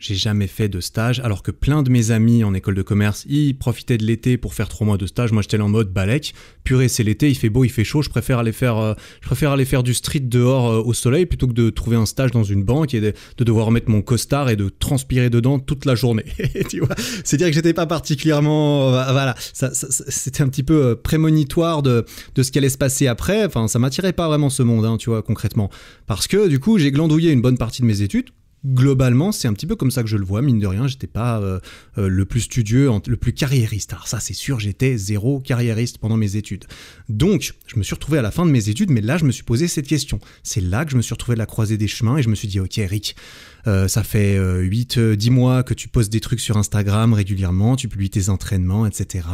Alors que plein de mes amis en école de commerce, ils profitaient de l'été pour faire 3 mois de stage. Moi, j'étais là en mode balèque. Purée, c'est l'été, il fait beau, il fait chaud. Je préfère aller faire du street dehors au soleil plutôt que de trouver un stage dans une banque et de devoir mettre mon costard et de transpirer dedans toute la journée. Tu vois, c'est dire que j'étais pas particulièrement, voilà, ça, c'était un petit peu prémonitoire de ce qui allait se passer après. Enfin, ça m'attirait pas vraiment ce monde, hein, tu vois, concrètement. Parce que, du coup, j'ai glandouillé une bonne partie de mes études. Globalement, c'est un petit peu comme ça que je le vois, mine de rien, j'étais pas le plus studieux, le plus carriériste. Alors ça, c'est sûr, j'étais zéro carriériste pendant mes études. Donc, je me suis retrouvé à la fin de mes études, mais là, je me suis posé cette question. C'est là que je me suis retrouvé à la croisée des chemins et je me suis dit, ok, Eric, ça fait 8-10 mois que tu postes des trucs sur Instagram régulièrement, tu publies tes entraînements, etc.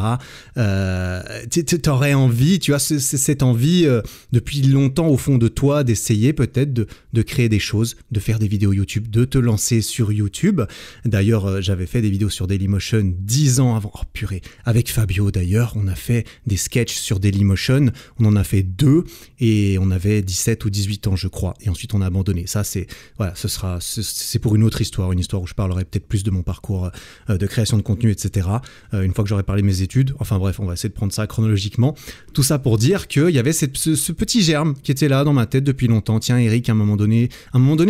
T'aurais envie, tu vois, cette envie depuis longtemps au fond de toi d'essayer peut-être de créer des choses, de faire des vidéos YouTube, de te lancer sur YouTube. D'ailleurs, j'avais fait des vidéos sur Dailymotion 10 ans avant. Oh purée, avec Fabio d'ailleurs, on a fait des sketchs sur Dailymotion, on en a fait 2 et on avait 17 ou 18 ans je crois. Et ensuite on a abandonné. Ça c'est pour une autre histoire, une histoire où je parlerai peut-être plus de mon parcours de création de contenu, etc. Une fois que j'aurai parlé de mes études. Enfin bref, on va essayer de prendre ça chronologiquement. Tout ça pour dire qu'il y avait ce petit germe qui était là dans ma tête depuis longtemps. Tiens Eric, à un moment donné,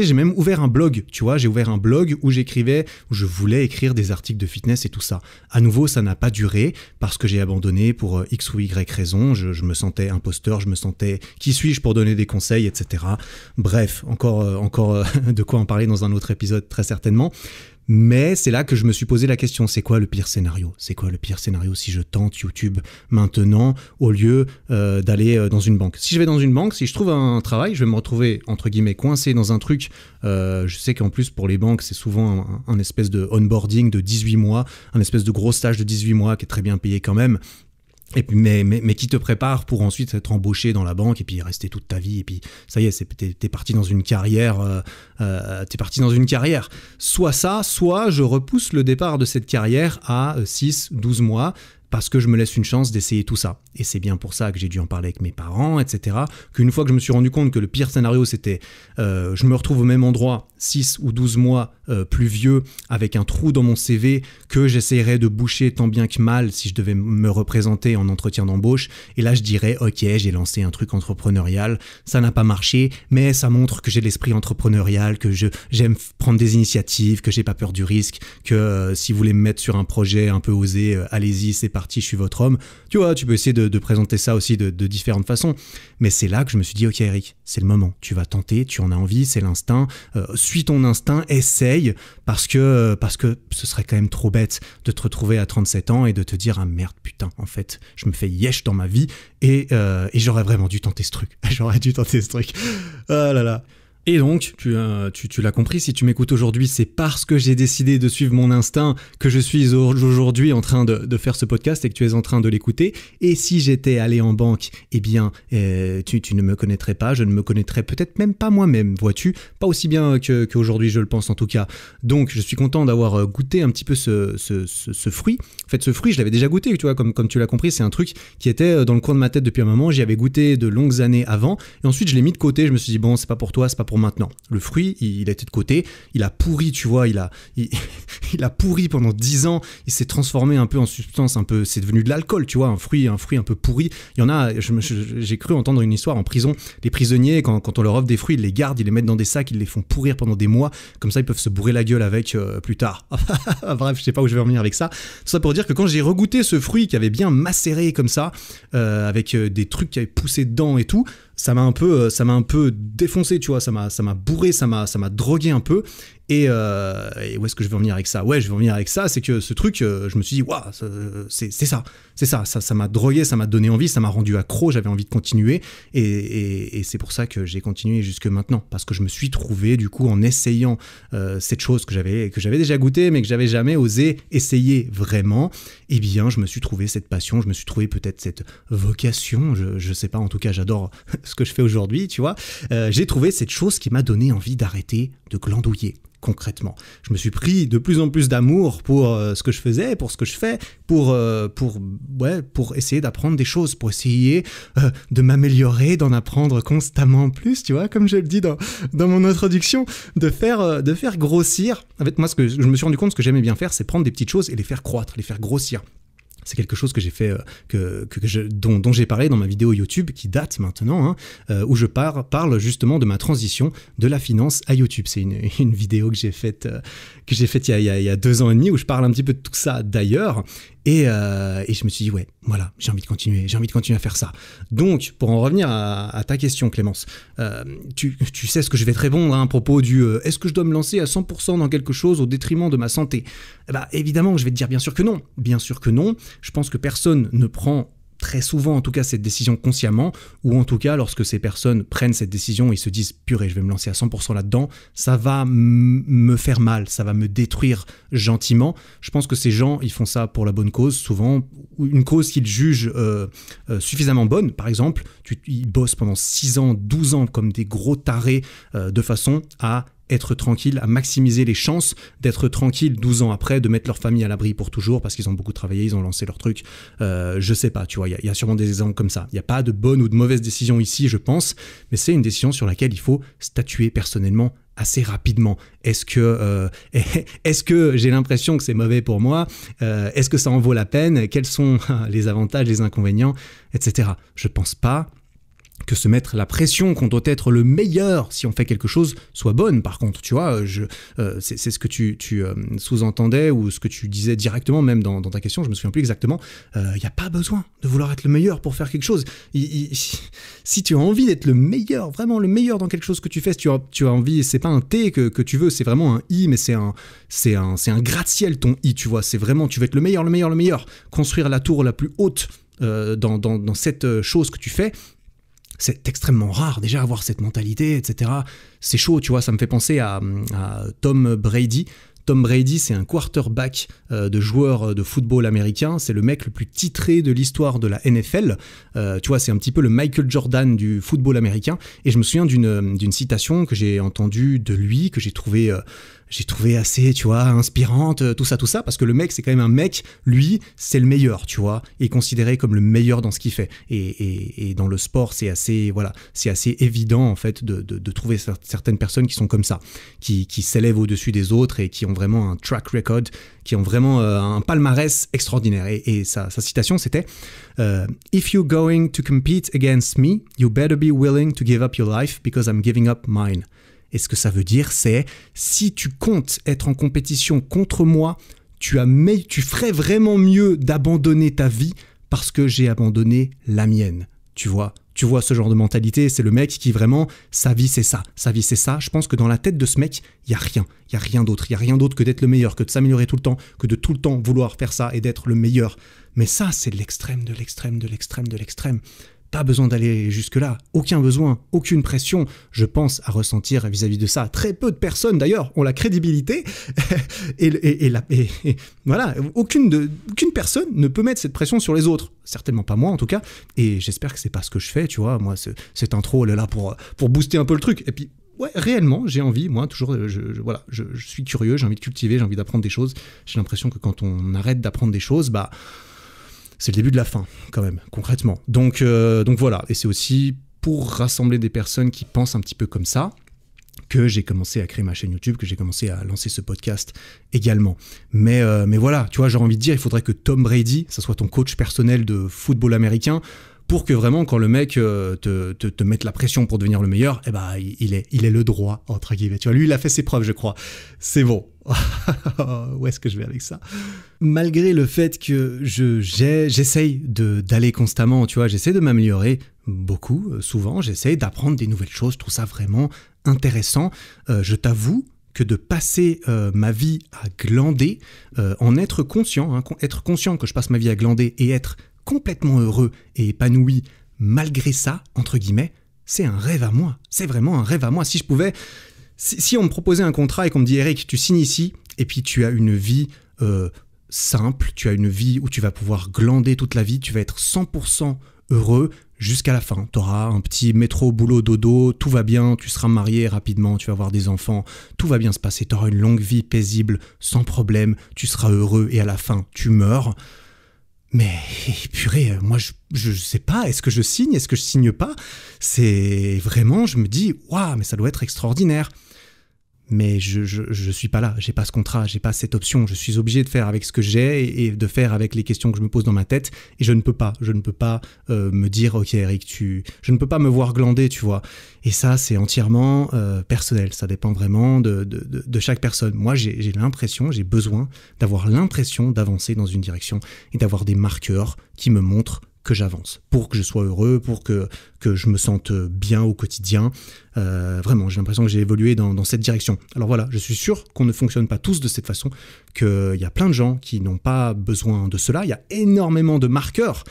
j'ai même ouvert un blog. Tu vois, j'ai ouvert un blog où je voulais écrire des articles de fitness et tout ça. À nouveau, ça n'a pas duré parce que j'ai abandonné pour X ou Y raison. Je me sentais imposteur, je me sentais qui suis-je pour donner des conseils, etc. Bref, encore de quoi en parler dans un autre épisode très certainement. Mais c'est là que je me suis posé la question, c'est quoi le pire scénario? C'est quoi le pire scénario si je tente YouTube maintenant au lieu d'aller dans une banque? Si je vais dans une banque, si je trouve un travail, je vais me retrouver entre guillemets coincé dans un truc. Je sais qu'en plus pour les banques, c'est souvent un espèce de onboarding de 18 mois, un espèce de gros stage de 18 mois qui est très bien payé quand même. Et puis, mais qui te prépare pour ensuite être embauché dans la banque et puis rester toute ta vie et puis ça y est, t'es parti dans une carrière, soit ça, soit je repousse le départ de cette carrière à 6-12 mois parce que je me laisse une chance d'essayer tout ça. Et c'est bien pour ça que j'ai dû en parler avec mes parents, etc. Qu'une fois que je me suis rendu compte que le pire scénario, c'était je me retrouve au même endroit 6 ou 12 mois plus vieux, avec un trou dans mon CV que j'essayerais de boucher tant bien que mal si je devais me représenter en entretien d'embauche. Et là, je dirais, ok, j'ai lancé un truc entrepreneurial, ça n'a pas marché, mais ça montre que j'ai l'esprit entrepreneurial, que j'aime prendre des initiatives, que j'ai pas peur du risque, que si vous voulez me mettre sur un projet un peu osé, allez-y, c'est parti, je suis votre homme. Tu vois, tu peux essayer de présenter ça aussi de différentes façons. Mais c'est là que je me suis dit, ok Eric, c'est le moment. Tu vas tenter, tu en as envie, c'est l'instinct. Suis ton instinct, essaye, parce que ce serait quand même trop bête de te retrouver à 37 ans et de te dire, ah merde, putain, en fait, je me fais yesh dans ma vie et j'aurais vraiment dû tenter ce truc. Ah là là. Et donc, tu l'as compris, si tu m'écoutes aujourd'hui, c'est parce que j'ai décidé de suivre mon instinct que je suis aujourd'hui en train de faire ce podcast et que tu es en train de l'écouter. Et si j'étais allé en banque, eh bien, tu ne me connaîtrais pas, je ne me connaîtrais peut-être même pas moi-même, vois-tu, pas aussi bien qu'aujourd'hui je le pense en tout cas. Donc, je suis content d'avoir goûté un petit peu ce fruit. En fait, ce fruit, je l'avais déjà goûté, tu vois, comme tu l'as compris, c'est un truc qui était dans le coin de ma tête depuis un moment. J'y avais goûté de longues années avant, et ensuite je l'ai mis de côté. Je me suis dit bon, c'est pas pour toi, c'est pas pour maintenant. Le fruit, il a été de côté, il a pourri, tu vois, il a pourri pendant 10 ans, il s'est transformé un peu en substance, c'est devenu de l'alcool, tu vois, un fruit un peu pourri. Il y en a, j'ai cru entendre une histoire en prison, les prisonniers, quand on leur offre des fruits, ils les gardent, ils les mettent dans des sacs, ils les font pourrir pendant des mois, comme ça ils peuvent se bourrer la gueule avec plus tard. Bref, je sais pas où je vais en venir avec ça. Tout ça pour dire que quand j'ai regoûté ce fruit qui avait bien macéré comme ça, avec des trucs qui avaient poussé dedans et tout, ça m'a un peu défoncé, tu vois, ça m'a bourré, ça m'a drogué un peu. Et où est-ce que je vais en venir avec ça ? Ouais, je vais en venir avec ça, c'est que ce truc, je me suis dit, waouh, c'est ça m'a drogué, ça m'a donné envie, ça m'a rendu accro, j'avais envie de continuer, et c'est pour ça que j'ai continué jusque maintenant, parce que je me suis trouvé, du coup, en essayant cette chose que j'avais déjà goûté, mais que j'avais jamais osé essayer vraiment, eh bien, je me suis trouvé cette passion, je me suis trouvé peut-être cette vocation, je sais pas, en tout cas, j'adore ce que je fais aujourd'hui, tu vois, j'ai trouvé cette chose qui m'a donné envie d'arrêter de glandouiller. Concrètement, je me suis pris de plus en plus d'amour pour ce que je faisais, pour ce que je fais, pour essayer d'apprendre des choses, pour essayer de m'améliorer, d'en apprendre constamment plus, tu vois, comme je le dis dans mon introduction, de faire grossir. En fait, moi, ce que je me suis rendu compte, ce que j'aimais bien faire, c'est prendre des petites choses et les faire croître, les faire grossir. C'est quelque chose que j'ai fait, dont j'ai parlé dans ma vidéo YouTube qui date maintenant, où je parle justement de ma transition de la finance à YouTube. C'est une vidéo que j'ai faite il y a 2 ans et demi, où je parle un petit peu de tout ça d'ailleurs. Et je me suis dit, ouais, voilà, j'ai envie de continuer à faire ça. Donc, pour en revenir à ta question, Clémence, tu sais ce que je vais te répondre à propos du est-ce que je dois me lancer à 100% dans quelque chose au détriment de ma santé ? Évidemment, je vais te dire bien sûr que non. Bien sûr que non. Je pense que personne ne prend très souvent, en tout cas, cette décision consciemment, ou en tout cas, lorsque ces personnes prennent cette décision, ils se disent « Purée, je vais me lancer à 100% là-dedans, ça va me faire mal, ça va me détruire gentiment ». Je pense que ces gens, ils font ça pour la bonne cause, souvent, une cause qu'ils jugent suffisamment bonne. Par exemple, ils bossent pendant 6 ans, 12 ans, comme des gros tarés, de façon à être tranquille, à maximiser les chances d'être tranquille 12 ans après, de mettre leur famille à l'abri pour toujours parce qu'ils ont beaucoup travaillé, ils ont lancé leur truc. Je sais pas, tu vois, il y a sûrement des exemples comme ça. Il n'y a pas de bonne ou de mauvaise décision ici, je pense, mais c'est une décision sur laquelle il faut statuer personnellement assez rapidement. Est-ce que j'ai l'impression que c'est mauvais pour moi ? Est-ce que ça en vaut la peine ? Quels sont les avantages, les inconvénients, etc. Je pense pas que se mettre la pression qu'on doit être le meilleur si on fait quelque chose soit bonne. Par contre, tu vois, c'est ce que tu sous-entendais ou ce que tu disais directement même dans ta question, je me souviens plus exactement. Il n'y a pas besoin de vouloir être le meilleur pour faire quelque chose. Si tu as envie d'être le meilleur, vraiment le meilleur dans quelque chose que tu fais, si tu as envie, c'est pas un T que tu veux, c'est vraiment un I, mais c'est un gratte-ciel ton I, tu vois. C'est vraiment, tu veux être le meilleur. Construire la tour la plus haute dans cette chose que tu fais. C'est extrêmement rare déjà avoir cette mentalité, etc. C'est chaud, tu vois, ça me fait penser à Tom Brady. Tom Brady, c'est un quarterback de joueur de football américain. C'est le mec le plus titré de l'histoire de la NFL. Tu vois, c'est un petit peu le Michael Jordan du football américain. Et je me souviens d'une citation que j'ai entendue de lui, que j'ai trouvé assez, tu vois, inspirante, tout ça, parce que le mec, c'est quand même un mec, lui, c'est le meilleur, tu vois, et considéré comme le meilleur dans ce qu'il fait. Et dans le sport, c'est assez évident, en fait, de trouver certaines personnes qui sont comme ça, qui s'élèvent au-dessus des autres et qui ont vraiment un track record, qui ont vraiment un palmarès extraordinaire. Et sa citation, c'était « If you're going to compete against me, you better be willing to give up your life because I'm giving up mine. » Et ce que ça veut dire, c'est si tu comptes être en compétition contre moi, tu ferais vraiment mieux d'abandonner ta vie parce que j'ai abandonné la mienne. Tu vois ce genre de mentalité, c'est le mec qui vraiment, sa vie c'est ça. Je pense que dans la tête de ce mec, il y a rien d'autre que d'être le meilleur, que de s'améliorer tout le temps, que de tout le temps vouloir faire ça et d'être le meilleur. Mais ça, c'est l'extrême de l'extrême. Pas besoin d'aller jusque-là, aucun besoin, aucune pression. Je pense à ressentir vis-à-vis de ça. Très peu de personnes d'ailleurs ont la crédibilité et voilà, aucune personne ne peut mettre cette pression sur les autres. Certainement pas moi en tout cas. Et j'espère que c'est pas ce que je fais, tu vois. Moi, cette intro, elle est là pour booster un peu le truc. Et puis, ouais, réellement, j'ai envie, moi, toujours, voilà, je suis curieux, j'ai envie de cultiver, j'ai envie d'apprendre des choses. J'ai l'impression que quand on arrête d'apprendre des choses, c'est le début de la fin, quand même, concrètement. Donc voilà, et c'est aussi pour rassembler des personnes qui pensent un petit peu comme ça que j'ai commencé à créer ma chaîne YouTube, que j'ai commencé à lancer ce podcast également. Mais voilà, tu vois, j'ai envie de dire, il faudrait que Tom Brady, ça soit ton coach personnel de football américain, pour que vraiment, quand le mec te mette la pression pour devenir le meilleur, il est le droit, entre guillemets. Tu vois, lui, il a fait ses preuves, je crois. C'est bon. Où est-ce que je vais avec ça ? Malgré le fait que j'essaye d'aller constamment, tu vois, j'essaie de m'améliorer beaucoup, souvent, j'essaie d'apprendre des nouvelles choses, je trouve ça vraiment intéressant. Je t'avoue que de passer ma vie à glander, en être conscient que je passe ma vie à glander et être complètement heureux et épanoui malgré ça, entre guillemets, c'est un rêve à moi. C'est vraiment un rêve à moi. Si je pouvais... Si on me proposait un contrat et qu'on me dit « Eric, tu signes ici et puis tu as une vie simple, tu as une vie où tu vas pouvoir glander toute la vie, tu vas être 100% heureux jusqu'à la fin. Tu auras un petit métro, boulot, dodo, tout va bien, tu seras marié rapidement, tu vas avoir des enfants, tout va bien se passer, tu auras une longue vie paisible, sans problème, tu seras heureux et à la fin, tu meurs. » Mais purée, moi je sais pas, est-ce que je signe, est-ce que je signe pas ? C'est vraiment, je me dis, waouh, mais ça doit être extraordinaire. Mais je suis pas là, j'ai pas ce contrat, j'ai pas cette option, je suis obligé de faire avec ce que j'ai et de faire avec les questions que je me pose dans ma tête et je ne peux pas me dire ok Eric, je ne peux pas me voir glander, tu vois. Et ça c'est entièrement personnel, ça dépend vraiment de chaque personne. Moi j'ai besoin d'avoir l'impression d'avancer dans une direction et d'avoir des marqueurs qui me montrent que j'avance, pour que je sois heureux, pour que je me sente bien au quotidien. Vraiment, j'ai l'impression que j'ai évolué dans cette direction. Alors voilà, je suis sûr qu'on ne fonctionne pas tous de cette façon, qu'il y a plein de gens qui n'ont pas besoin de cela. Il y a énormément de marqueurs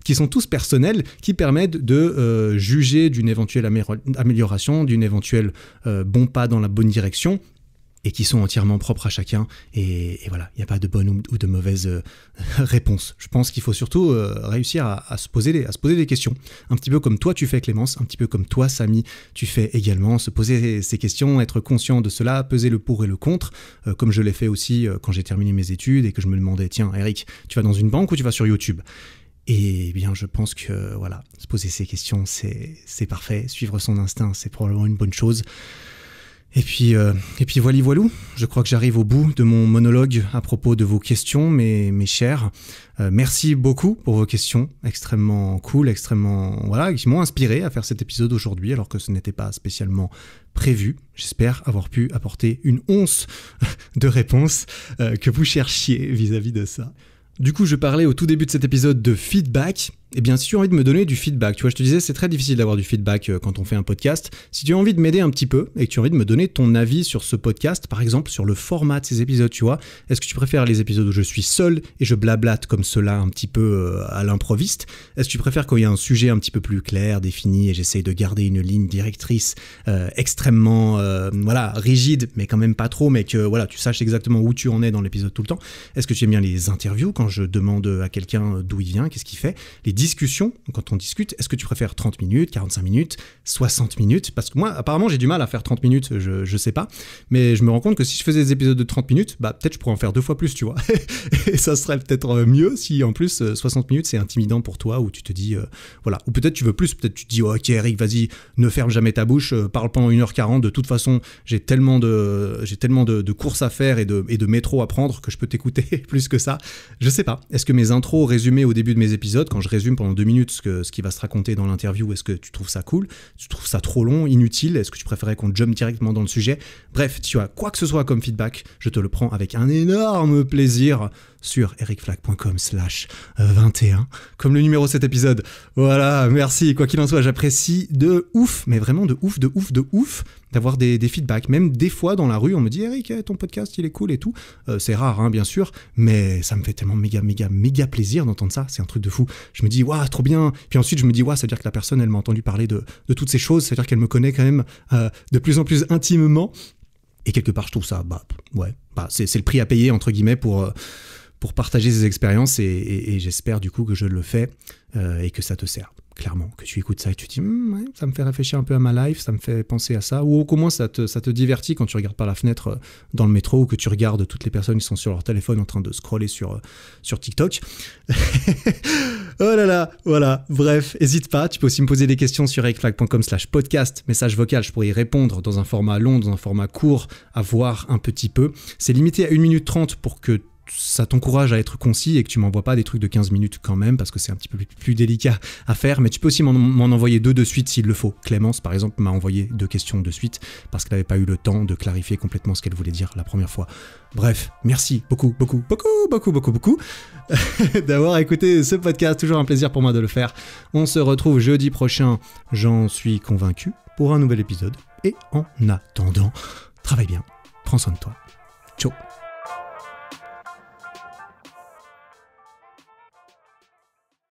qui sont tous personnels, qui permettent de juger d'une éventuelle amélioration, d'une éventuelle bon pas dans la bonne direction, et qui sont entièrement propres à chacun, et voilà, il n'y a pas de bonne ou de mauvaise réponse. Je pense qu'il faut surtout réussir à se poser des questions, un petit peu comme toi tu fais Clémence, un petit peu comme toi Samy tu fais également, se poser ces questions, être conscient de cela, peser le pour et le contre, comme je l'ai fait aussi quand j'ai terminé mes études et que je me demandais, tiens Eric, tu vas dans une banque ou tu vas sur YouTube ? Et bien, je pense que voilà, se poser ces questions, c'est parfait, suivre son instinct, c'est probablement une bonne chose. Et puis voilou, je crois que j'arrive au bout de mon monologue à propos de vos questions, mes chers. Merci beaucoup pour vos questions, extrêmement cool, voilà, qui m'ont inspiré à faire cet épisode aujourd'hui, alors que ce n'était pas spécialement prévu. J'espère avoir pu apporter une once de réponse que vous cherchiez vis-à-vis de ça. Du coup, je parlais au tout début de cet épisode de feedback. Eh bien, si tu as envie de me donner du feedback, tu vois, je te disais, c'est très difficile d'avoir du feedback quand on fait un podcast. Si tu as envie de m'aider un petit peu et que tu as envie de me donner ton avis sur ce podcast, par exemple, sur le format de ces épisodes, tu vois, est-ce que tu préfères les épisodes où je suis seul et je blablate comme cela un petit peu à l'improviste ? Est-ce que tu préfères quand il y a un sujet un petit peu plus clair, défini et j'essaye de garder une ligne directrice extrêmement rigide, mais quand même pas trop, mais que voilà, tu saches exactement où tu en es dans l'épisode tout le temps ? Est-ce que tu aimes bien les interviews quand je demande à quelqu'un d'où il vient, qu'est-ce qu'il fait ? Les discussions, quand on discute, est-ce que tu préfères 30 minutes, 45 minutes, 60 minutes ? Parce que moi, apparemment, j'ai du mal à faire 30 minutes, je sais pas, mais je me rends compte que si je faisais des épisodes de 30 minutes, peut-être je pourrais en faire 2 fois plus, tu vois. Et ça serait peut-être mieux si, en plus, 60 minutes, c'est intimidant pour toi, où tu te dis, voilà. Ou peut-être tu veux plus, peut-être tu te dis, oh, ok, Eric, vas-y, ne ferme jamais ta bouche, parle pendant 1h40, de toute façon, j'ai tellement de courses à faire et de métro à prendre que je peux t'écouter plus que ça. Je sais pas. Est-ce que mes intros résumées au début de mes épisodes, quand je résume pendant 2 minutes ce qui va se raconter dans l'interview, est-ce que tu trouves ça cool ? Tu trouves ça trop long, inutile ? Est-ce que tu préférais qu'on jump directement dans le sujet ? Bref, tu as quoi que ce soit comme feedback, je te le prends avec un énorme plaisir sur ericflack.com/21, comme le numéro de cet épisode. Voilà, merci. Quoi qu'il en soit, j'apprécie de ouf, mais vraiment de ouf. d'avoir des feedbacks. Même des fois dans la rue, on me dit « Eric, ton podcast, il est cool et tout. » C'est rare, hein, bien sûr, mais ça me fait tellement méga plaisir d'entendre ça. C'est un truc de fou. Je me dis « Waouh, trop bien !» Puis ensuite, je me dis « Waouh, ça veut dire que la personne, elle m'a entendu parler de toutes ces choses. Ça veut dire qu'elle me connaît quand même de plus en plus intimement. » Et quelque part, je trouve ça, c'est le prix à payer, entre guillemets, pour partager ces expériences et j'espère du coup que je le fais et que ça te sert. Clairement, que tu écoutes ça et tu te dis ouais, ça me fait réfléchir un peu à ma life, ça me fait penser à ça, ou au moins ça te divertit quand tu regardes par la fenêtre dans le métro ou que tu regardes toutes les personnes qui sont sur leur téléphone en train de scroller sur TikTok. Oh là là, voilà, bref, n'hésite pas, tu peux aussi me poser des questions sur ericflag.com/podcast, message vocal, je pourrais y répondre dans un format long, dans un format court, à voir un petit peu. C'est limité à 1 minute 30 pour que ça t'encourage à être concis et que tu m'envoies pas des trucs de 15 minutes quand même, parce que c'est un petit peu plus délicat à faire, mais tu peux aussi m'en envoyer 2 de suite s'il le faut. Clémence, par exemple, m'a envoyé 2 questions de suite parce qu'elle n'avait pas eu le temps de clarifier complètement ce qu'elle voulait dire la première fois. Bref, merci beaucoup d'avoir écouté ce podcast, toujours un plaisir pour moi de le faire. On se retrouve jeudi prochain, j'en suis convaincu, pour un nouvel épisode, et en attendant, travaille bien, prends soin de toi. Ciao.